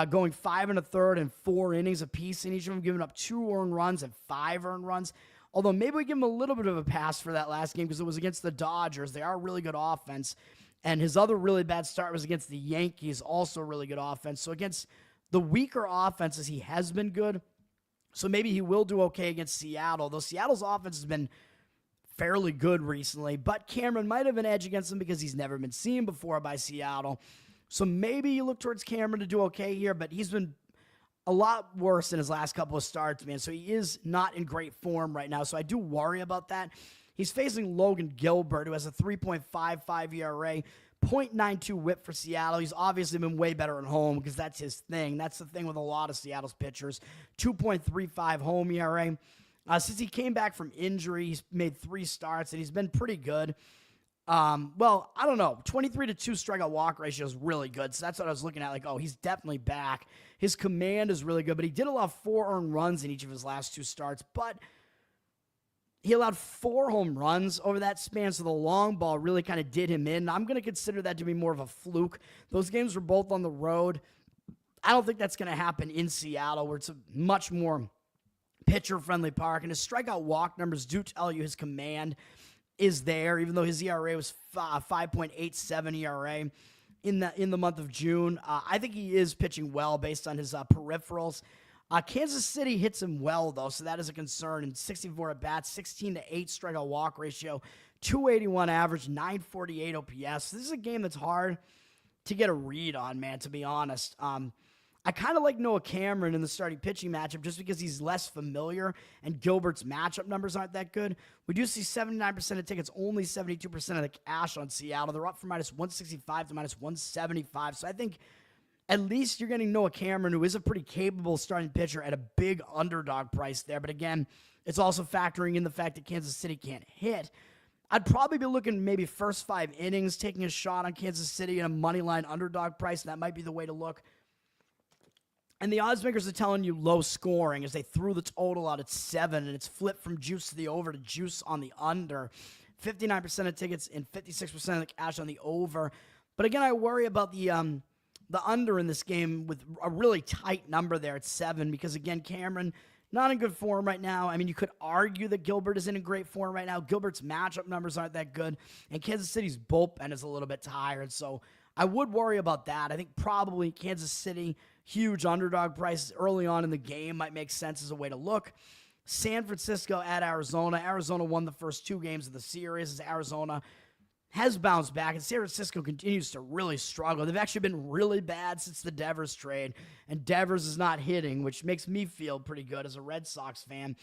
going 5 1/3 and 4 innings apiece in each of them, giving up 2 earned runs and 5 earned runs. Although maybe we give him a little bit of a pass for that last game because it was against the Dodgers. They are a really good offense. And his other really bad start was against the Yankees, also a really good offense. So against the weaker offenses, he has been good. So maybe he will do okay against Seattle, though Seattle's offense has been fairly good recently. But Cameron might have an edge against him because he's never been seen before by Seattle. So maybe you look towards Cameron to do okay here, but he's been a lot worse in his last couple of starts, man. So he is not in great form right now. So I do worry about that. He's facing Logan Gilbert, who has a 3.55 ERA, 0.92 whip for Seattle. He's obviously been way better at home because that's his thing. That's the thing with a lot of Seattle's pitchers. 2.35 home ERA. Since he came back from injury, he's made 3 starts, and he's been pretty good. Well, I don't know. 23-2 strikeout walk ratio is really good. So that's what I was looking at. Like, oh, he's definitely back. His command is really good, but he did allow 4 earned runs in each of his last 2 starts. But he allowed 4 home runs over that span, so the long ball really kind of did him in. I'm going to consider that to be more of a fluke. Those games were both on the road. I don't think that's going to happen in Seattle, where it's a much more pitcher-friendly park. And his strikeout walk numbers do tell you his command is there, even though his ERA was 5.87 ERA in the month of June. I think he is pitching well based on his peripherals. Kansas City hits him well, though, so that is a concern. In 64 at-bats, 16-8 strikeout walk ratio, 281 average, 948 OPS. This is a game that's hard to get a read on, man, to be honest. I kind of like Noah Cameron in the starting pitching matchup just because he's less familiar and Gilbert's matchup numbers aren't that good. We do see 79% of tickets, only 72% of the cash on Seattle. They're up from minus 165 to minus 175. So I think at least you're getting Noah Cameron, who is a pretty capable starting pitcher, at a big underdog price there. But again, it's also factoring in the fact that Kansas City can't hit. I'd probably be looking maybe first 5 innings, taking a shot on Kansas City in a money line underdog price, and that might be the way to look. And the odds makers are telling you low scoring as they threw the total out at 7, and it's flipped from juice to the over to juice on the under. 59% of tickets and 56% of the cash on the over. But again, I worry about the under in this game with a really tight number there at 7 because, again, Cameron not in good form right now. I mean, you could argue that Gilbert isn't in great form right now. Gilbert's matchup numbers aren't that good, and Kansas City's bullpen is a little bit tired, so I would worry about that. I think probably Kansas City, huge underdog prices early on in the game might make sense as a way to look. San Francisco at Arizona. Arizona won the first 2 games of the series as Arizona has bounced back, and San Francisco continues to really struggle. They've actually been really bad since the Devers trade, and Devers is not hitting, which makes me feel pretty good as a Red Sox fan.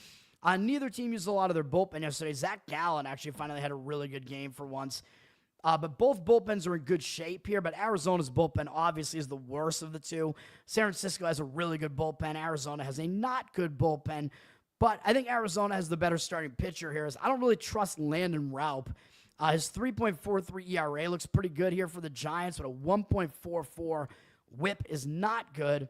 Neither team used a lot of their bullpen yesterday. Zach Gallen actually finally had a really good game for once. But both bullpens are in good shape here, but Arizona's bullpen obviously is the worst of the two. San Francisco has a really good bullpen. Arizona has a not good bullpen, but I think Arizona has the better starting pitcher here. I don't really trust Landon Raup. His 3.43 ERA looks pretty good here for the Giants, but a 1.44 whip is not good.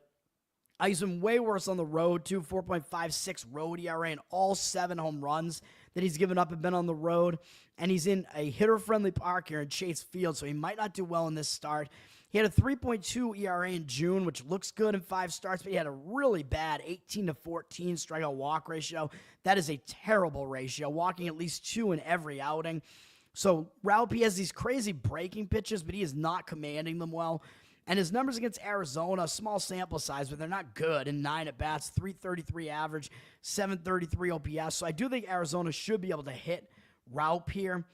He's been way worse on the road, too. 4.56 road ERA, and all 7 home runs that he's given up have been on the road. And he's in a hitter-friendly park here in Chase Field, so he might not do well in this start. He had a 3.2 ERA in June, which looks good in 5 starts, but he had a really bad 18-14 strikeout walk ratio. That is a terrible ratio, walking at least 2 in every outing. So Raup has these crazy breaking pitches, but he is not commanding them well. And his numbers against Arizona, small sample size, but they're not good. In 9 at-bats, 333 average, 733 OPS. So I do think Arizona should be able to hit Raup here.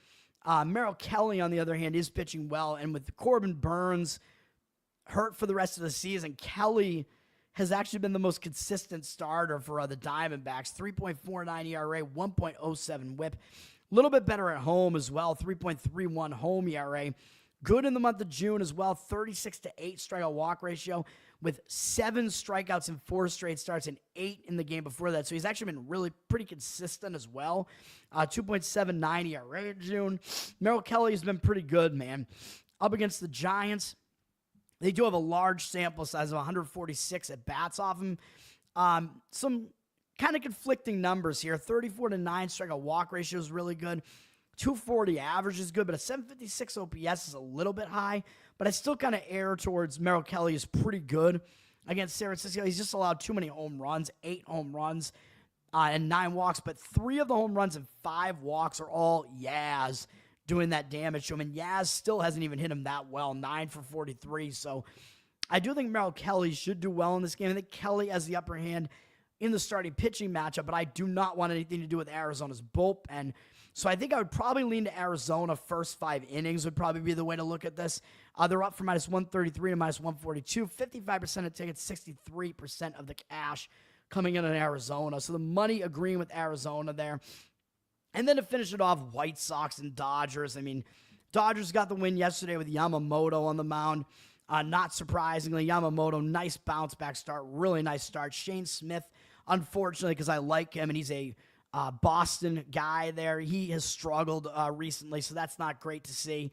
Merrill Kelly, on the other hand, is pitching well. And with Corbin Burns hurt for the rest of the season, Kelly has actually been the most consistent starter for the Diamondbacks. 3.49 ERA, 1.07 whip. A little bit better at home as well, 3.31 home ERA. Good in the month of June as well, 36-8 strikeout walk ratio with 7 strikeouts in 4 straight starts and 8 in the game before that. So he's actually been really pretty consistent as well. 2.79 ERA in June. Merrill Kelly has been pretty good, man. Up against the Giants, they do have a large sample size of 146 at-bats off him. Some kind of conflicting numbers here. 34-9 strikeout walk ratio is really good. 240 average is good, but a 756 OPS is a little bit high. But I still kind of err towards Merrill Kelly is pretty good against San Francisco. He's just allowed too many home runs, 8 home runs and 9 walks. But 3 of the home runs and 5 walks are all Yaz doing that damage to him. And Yaz still hasn't even hit him that well, 9 for 43. So I do think Merrill Kelly should do well in this game. I think Kelly has the upper hand in the starting pitching matchup, but I do not want anything to do with Arizona's bullpen. So I think I would probably lean to Arizona first 5 innings would probably be the way to look at this. They're up from minus 133 to minus 142. 55% of tickets, 63% of the cash coming in on Arizona. So the money agreeing with Arizona there. And then to finish it off, White Sox and Dodgers. I mean, Dodgers got the win yesterday with Yamamoto on the mound. Not surprisingly, Yamamoto, nice bounce back start, really nice start. Shane Smith, unfortunately, because I like him and he's a Boston guy there. He has struggled recently, so that's not great to see.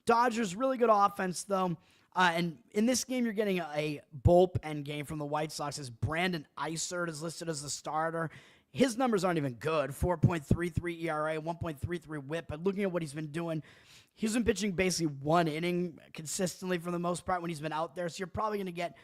Dodgers, really good offense, though. And in this game, you're getting a bullpen game from the White Sox as Brandon Eisert is listed as the starter. His numbers aren't even good. 4.33 ERA, 1.33 whip. But looking at what he's been doing, he's been pitching basically 1 inning consistently for the most part when he's been out there. So you're probably going to get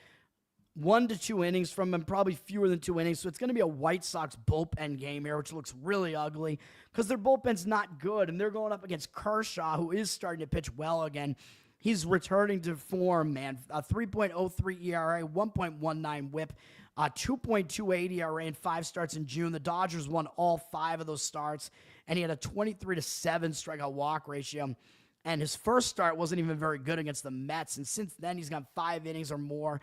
1 to 2 innings from him, probably fewer than 2 innings. So it's going to be a White Sox bullpen game here, which looks really ugly because their bullpen's not good, and they're going up against Kershaw, who is starting to pitch well again. He's returning to form, man. 3.03 ERA, 1.19 whip, 2.28 ERA in 5 starts in June. The Dodgers won all 5 of those starts, and he had a 23-7 strikeout walk ratio. And his first start wasn't even very good against the Mets, and since then he's gone 5 innings or more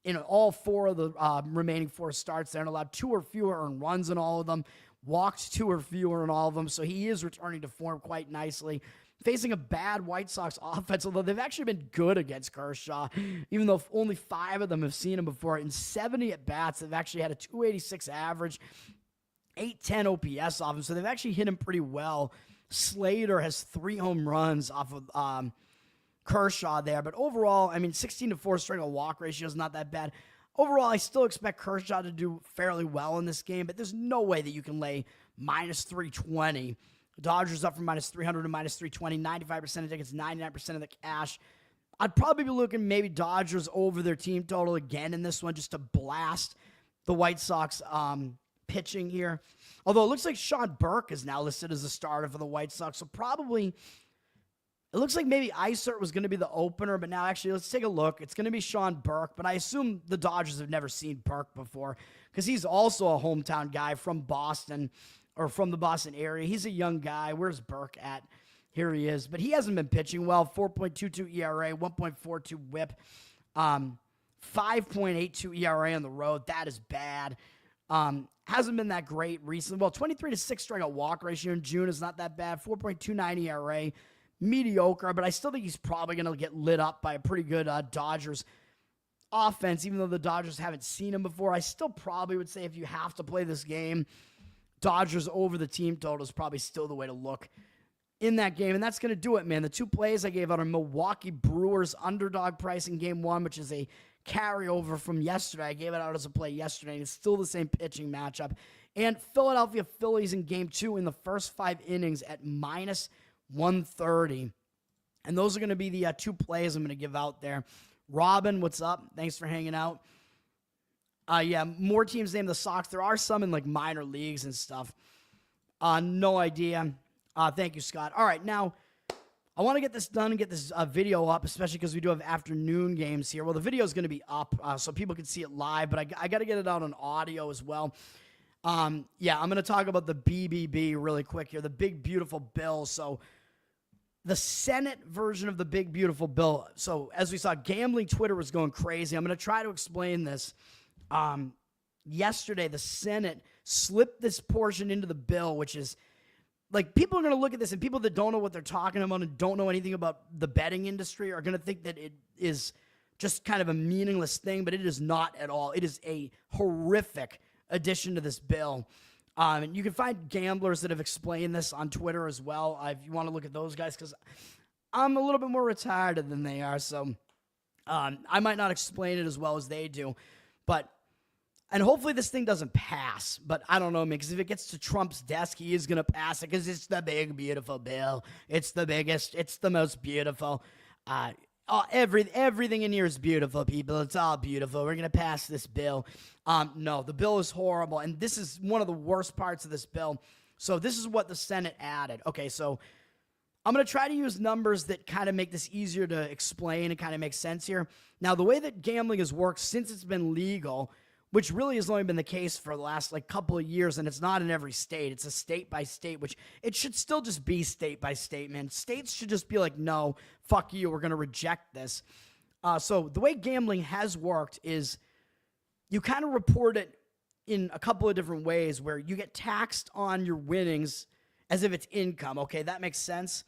in all 4 of the remaining 4 starts there and allowed 2 or fewer earned runs in all of them, walked 2 or fewer in all of them, so he is returning to form quite nicely. Facing a bad White Sox offense, although they've actually been good against Kershaw, even though only 5 of them have seen him before. In 70 at-bats, they've actually had a 286 average, 810 OPS off him, so they've actually hit him pretty well. Slater has 3 home runs off of Kershaw there, but overall, I mean, 16-4 strikeout walk ratio is not that bad. Overall, I still expect Kershaw to do fairly well in this game, but there's no way that you can lay minus 320. Dodgers up from minus 300 to minus 320, 95% of tickets, 99% of the cash. I'd probably be looking maybe Dodgers over their team total again in this one just to blast the White Sox pitching here. Although it looks like Sean Burke is now listed as a starter for the White Sox. So probably, it looks like maybe Isert was going to be the opener, but now actually let's take a look. It's going to be Sean Burke, but I assume the Dodgers have never seen Burke before because he's also a hometown guy from Boston or from the Boston area. He's a young guy. Where's Burke at? Here he is. But he hasn't been pitching well. 4.22 ERA, 1.42 whip, 5.82 ERA on the road. That is bad. Hasn't been that great recently. Well, 23-6 strikeout walk ratio in June is not that bad. 4.29 ERA, mediocre, but I still think he's probably going to get lit up by a pretty good Dodgers offense, even though the Dodgers haven't seen him before. I still probably would say if you have to play this game, Dodgers over the team total is probably still the way to look in that game, and that's going to do it, man. The two plays I gave out are Milwaukee Brewers underdog price in game one, which is a carryover from yesterday. I gave it out as a play yesterday, and it's still the same pitching matchup. And Philadelphia Phillies in game two in the first 5 innings at minus 130. And those are going to be the two plays I'm going to give out there. Robin, what's up? Thanks for hanging out. Yeah, more teams named the Sox. There are some in like minor leagues and stuff. No idea. Thank you, Scott. All right, now I want to get this done and get this video up, especially because we do have afternoon games here. Well, the video is going to be up so people can see it live, but I got to get it out on audio as well. Yeah, I'm going to talk about the BBB really quick here, the Big Beautiful Bill. So the Senate version of the Big Beautiful Bill. So as we saw, gambling Twitter was going crazy. I'm going to try to explain this. Yesterday, the Senate slipped this portion into the bill, which is like people are going to look at this and people that don't know what they're talking about and don't know anything about the betting industry are going to think that it is just kind of a meaningless thing, but it is not at all. It is a horrific addition to this bill. And you can find gamblers that have explained this on Twitter as well. If you want to look at those guys, because I'm a little bit more retarded than they are. So I might not explain it as well as they do, and hopefully this thing doesn't pass, but I don't know, man, because if it gets to Trump's desk, he is going to pass it because it's the big, beautiful bill. It's the biggest. It's the most beautiful. Everything in here is beautiful, people. It's all beautiful. We're going to pass this bill. No, the bill is horrible, and this is one of the worst parts of this bill. So this is what the Senate added. Okay, so I'm going to try to use numbers that kind of make this easier to explain and kind of make sense here. Now, the way that gambling has worked since it's been legal, which really has only been the case for the last couple of years, and it's not in every state. It's a state by state, which it should still just be state by state, man. States should just be like, no, fuck you, we're going to reject this. So the way gambling has worked is you kind of report it in a couple of different ways where you get taxed on your winnings as if it's income. Okay, that makes sense.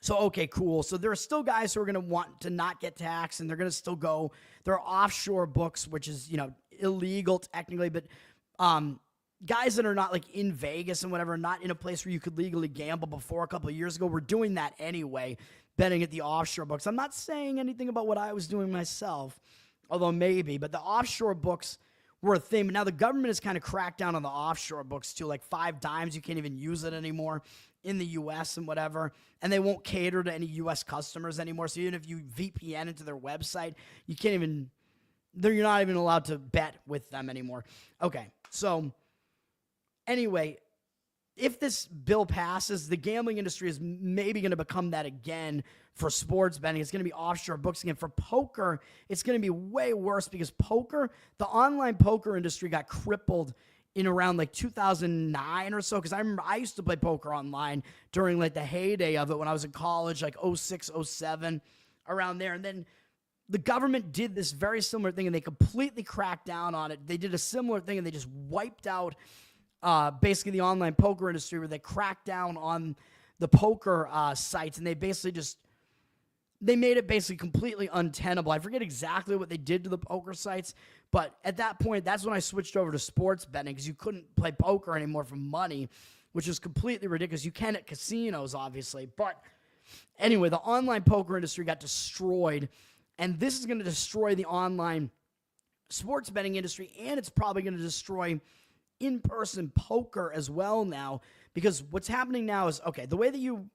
So, okay, cool. So there are still guys who are going to want to not get taxed, and they're going to still go. There are offshore books, which is, illegal technically, but guys that are not in Vegas and whatever, not in a place where you could legally gamble before a couple of years ago, were doing that anyway, betting at the offshore books. I'm not saying anything about what I was doing myself, although maybe, but the offshore books were a thing. But now the government has kind of cracked down on the offshore books too, 5 dimes. You can't even use it anymore in the U.S. and whatever, and they won't cater to any U.S. customers anymore. So even if you VPN into their website, you're not even allowed to bet with them anymore. Okay, so anyway, if this bill passes, the gambling industry is maybe going to become that again for sports betting. It's going to be offshore books again. For poker, it's going to be way worse because the online poker industry got crippled in around 2009 or so, because I remember I used to play poker online during the heyday of it when I was in college, 06, 07, around there. And then the government did this very similar thing, and they completely cracked down on it. They did a similar thing, and they just wiped out basically the online poker industry, where they cracked down on the poker sites, and they basically they made it basically completely untenable. I forget exactly what they did to the poker sites, but at that point, that's when I switched over to sports betting, because you couldn't play poker anymore for money, which is completely ridiculous. You can at casinos, obviously. But anyway, the online poker industry got destroyed, and this is going to destroy the online sports betting industry, and it's probably going to destroy in-person poker as well now, because what's happening now is, okay, the way that you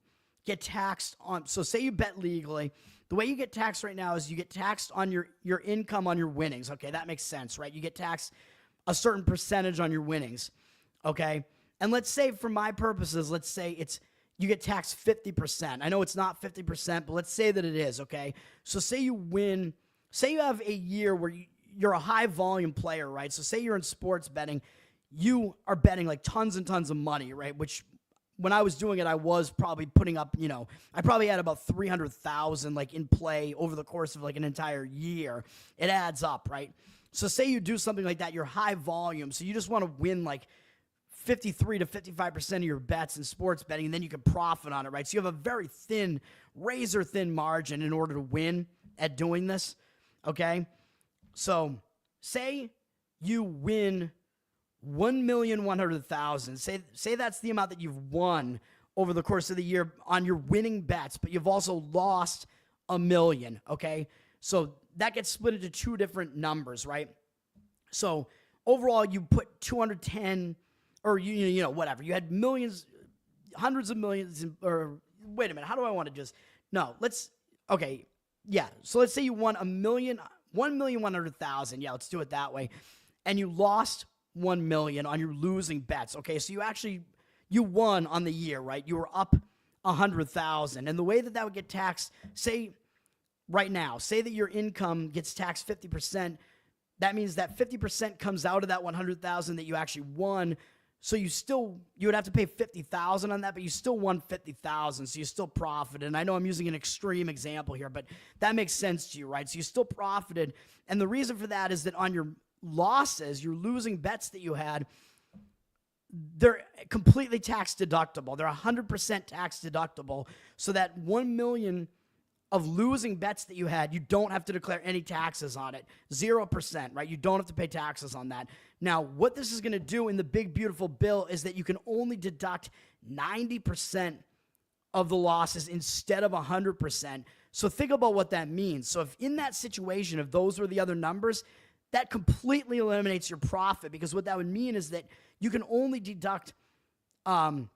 get taxed on, so say you bet legally, the way you get taxed right now is you get taxed on your income on your winnings. Okay, that makes sense, right? You get taxed a certain percentage on your winnings, okay? And let's say, for my purposes, let's say you get taxed 50%. I know it's not 50%, but let's say that it is, okay? So say you have a year where you're a high volume player, right? So say you're in sports betting, you are betting like tons and tons of money, right? Which when I was doing it, I was probably putting up, I probably had about 300,000 like in play over the course of like an entire year. It adds up, right? So say you do something like that, you're high volume, so you just want to win like 53 to 55% of your bets in sports betting, and then you can profit on it, right? So you have a very thin, razor thin margin in order to win at doing this, okay? So say you win 1,100,000. Say that's the amount that you've won over the course of the year on your winning bets, but you've also lost $1 million, okay? So that gets split into two different numbers, right? So overall, you put 210, or whatever. You had millions, hundreds of millions, or wait a minute, how do I want to just, no, okay, yeah. So let's say you won 1,100,000. Yeah, let's do it that way. And you lost 1 million on your losing bets. Okay, so you won on the year, right? You were up 100,000, and the way that would get taxed, say that your income gets taxed 50%. That means that 50% comes out of that 100,000 that you actually won. So you would have to pay 50,000 on that, but you still won 50,000, so you still profited. And I know I'm using an extreme example here, but that makes sense to you, right? So you still profited, and the reason for that is that on your losses, your losing bets that you had, they're completely tax deductible. They're 100% tax deductible. So that 1 million of losing bets that you had, you don't have to declare any taxes on it. 0%, right? You don't have to pay taxes on that. Now, what this is going to do in the big, beautiful bill is that you can only deduct 90% of the losses instead of 100%. So think about what that means. So if in that situation, if those were the other numbers, that completely eliminates your profit, because what that would mean is that you can only deduct the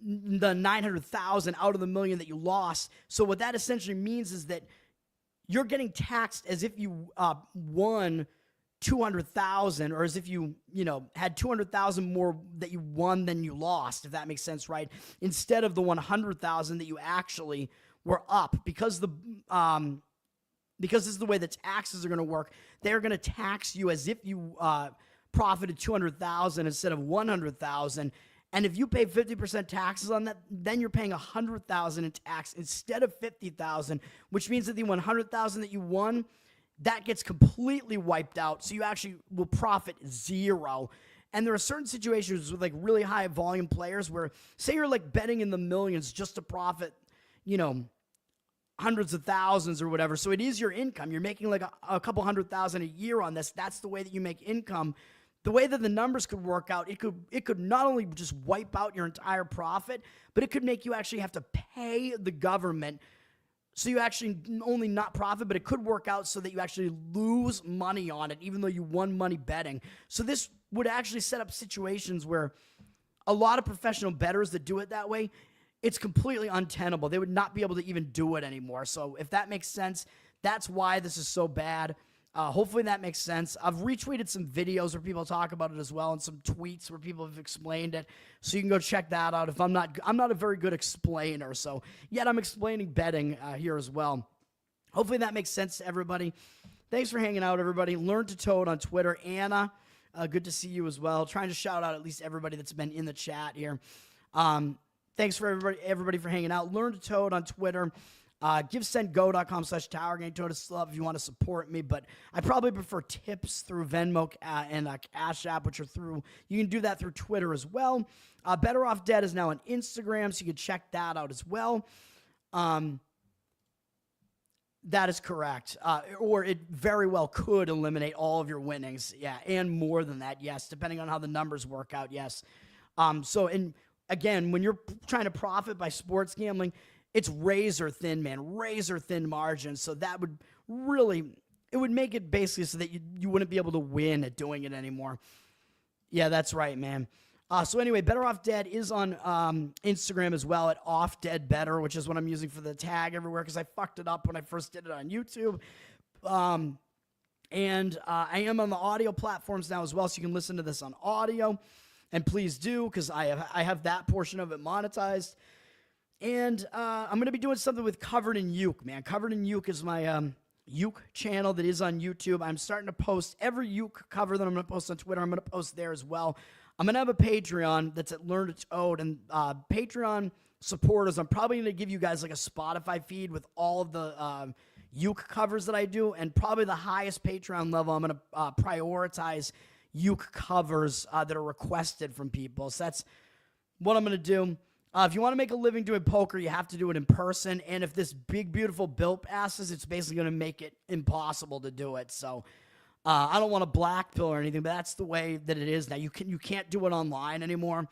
900,000 out of the million that you lost. So what that essentially means is that you're getting taxed as if you won 200,000, or as if you had 200,000 more that you won than you lost, if that makes sense, right? Instead of the 100,000 that you actually were up, because this is the way the taxes are going to work. They're going to tax you as if you profited 200,000 instead of 100,000. And if you pay 50% taxes on that, then you're paying 100,000 in tax instead of 50,000, which means that the 100,000 that you won, that gets completely wiped out. So you actually will profit zero. And there are certain situations with like really high volume players where, say you're like betting in the millions just to profit, hundreds of thousands or whatever. So it is your income. You're making like a couple 100,000 a year on this. That's the way that you make income. The way that the numbers could work out, it could not only just wipe out your entire profit, but it could make you actually have to pay the government. So you actually only not profit, but it could work out so that you actually lose money on it, even though you won money betting. So this would actually set up situations where a lot of professional bettors that do it that way, it's completely untenable. They would not be able to even do it anymore. So if that makes sense, that's why this is so bad. Hopefully that makes sense. I've retweeted some videos where people talk about it as well, and some tweets where people have explained it. So you can go check that out. I'm not a very good explainer, so yet I'm explaining betting here as well. Hopefully that makes sense to everybody. Thanks for hanging out, everybody. Learn to Toad on Twitter. Anna, good to see you as well. Trying to shout out at least everybody that's been in the chat here. Thanks for everybody for hanging out. Learn to Toad on Twitter. GiveSendGo.com/TowerGang. Toad is love if you want to support me, but I probably prefer tips through Venmo and Cash App, which are through, you can do that through Twitter as well. Bettor Off Dead is now on Instagram, so you can check that out as well. That is correct. Or it very well could eliminate all of your winnings. Yeah, and more than that, yes, depending on how the numbers work out, yes. And again, when you're trying to profit by sports gambling, it's razor thin, man, razor thin margins. So that would really, it would make it basically so that you wouldn't be able to win at doing it anymore. Yeah, that's right, man. So anyway, Bettor Off Dead is on Instagram as well at Off Dead Bettor, which is what I'm using for the tag everywhere because I fucked it up when I first did it on YouTube. And I am on the audio platforms now as well, so you can listen to this on audio. And please do, because I have that portion of it monetized. And I'm going to be doing something with Covered in Uke, man. Covered in Uke is my Uke channel that is on YouTube. I'm starting to post every Uke cover that I'm going to post on Twitter. I'm going to post there as well. I'm going to have a Patreon that's at Learn Its Ode. And Patreon supporters, I'm probably going to give you guys like a Spotify feed with all of the Uke covers that I do. And probably the highest Patreon level, I'm going to prioritize Uke covers that are requested from people. So that's what I'm going to do. If you want to make a living doing poker, you have to do it in person. And if this big, beautiful bill passes, it's basically going to make it impossible to do it. So I don't want to black pill or anything, but that's the way that it is now. You can't do it online anymore.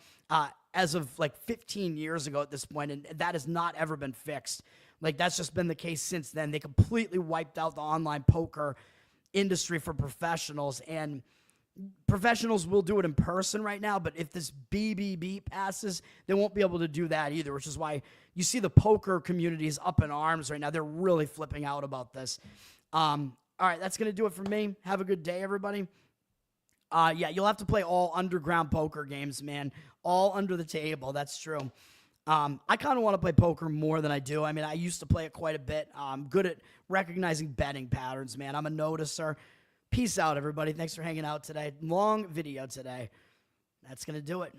As of like 15 years ago at this point, and that has not ever been fixed. Like, that's just been the case since then. They completely wiped out the online poker industry for professionals, and professionals will do it in person right now, but if this BBB passes, they won't be able to do that either, which is why you see the poker community is up in arms right now. They're really flipping out about this. All right, that's going to do it for me. Have a good day, everybody. Yeah, you'll have to play all underground poker games, man. All under the table. That's true. I kind of want to play poker more than I do. I mean, I used to play it quite a bit. I'm good at recognizing betting patterns, man. I'm a noticer. Peace out, everybody. Thanks for hanging out today. Long video today. That's going to do it.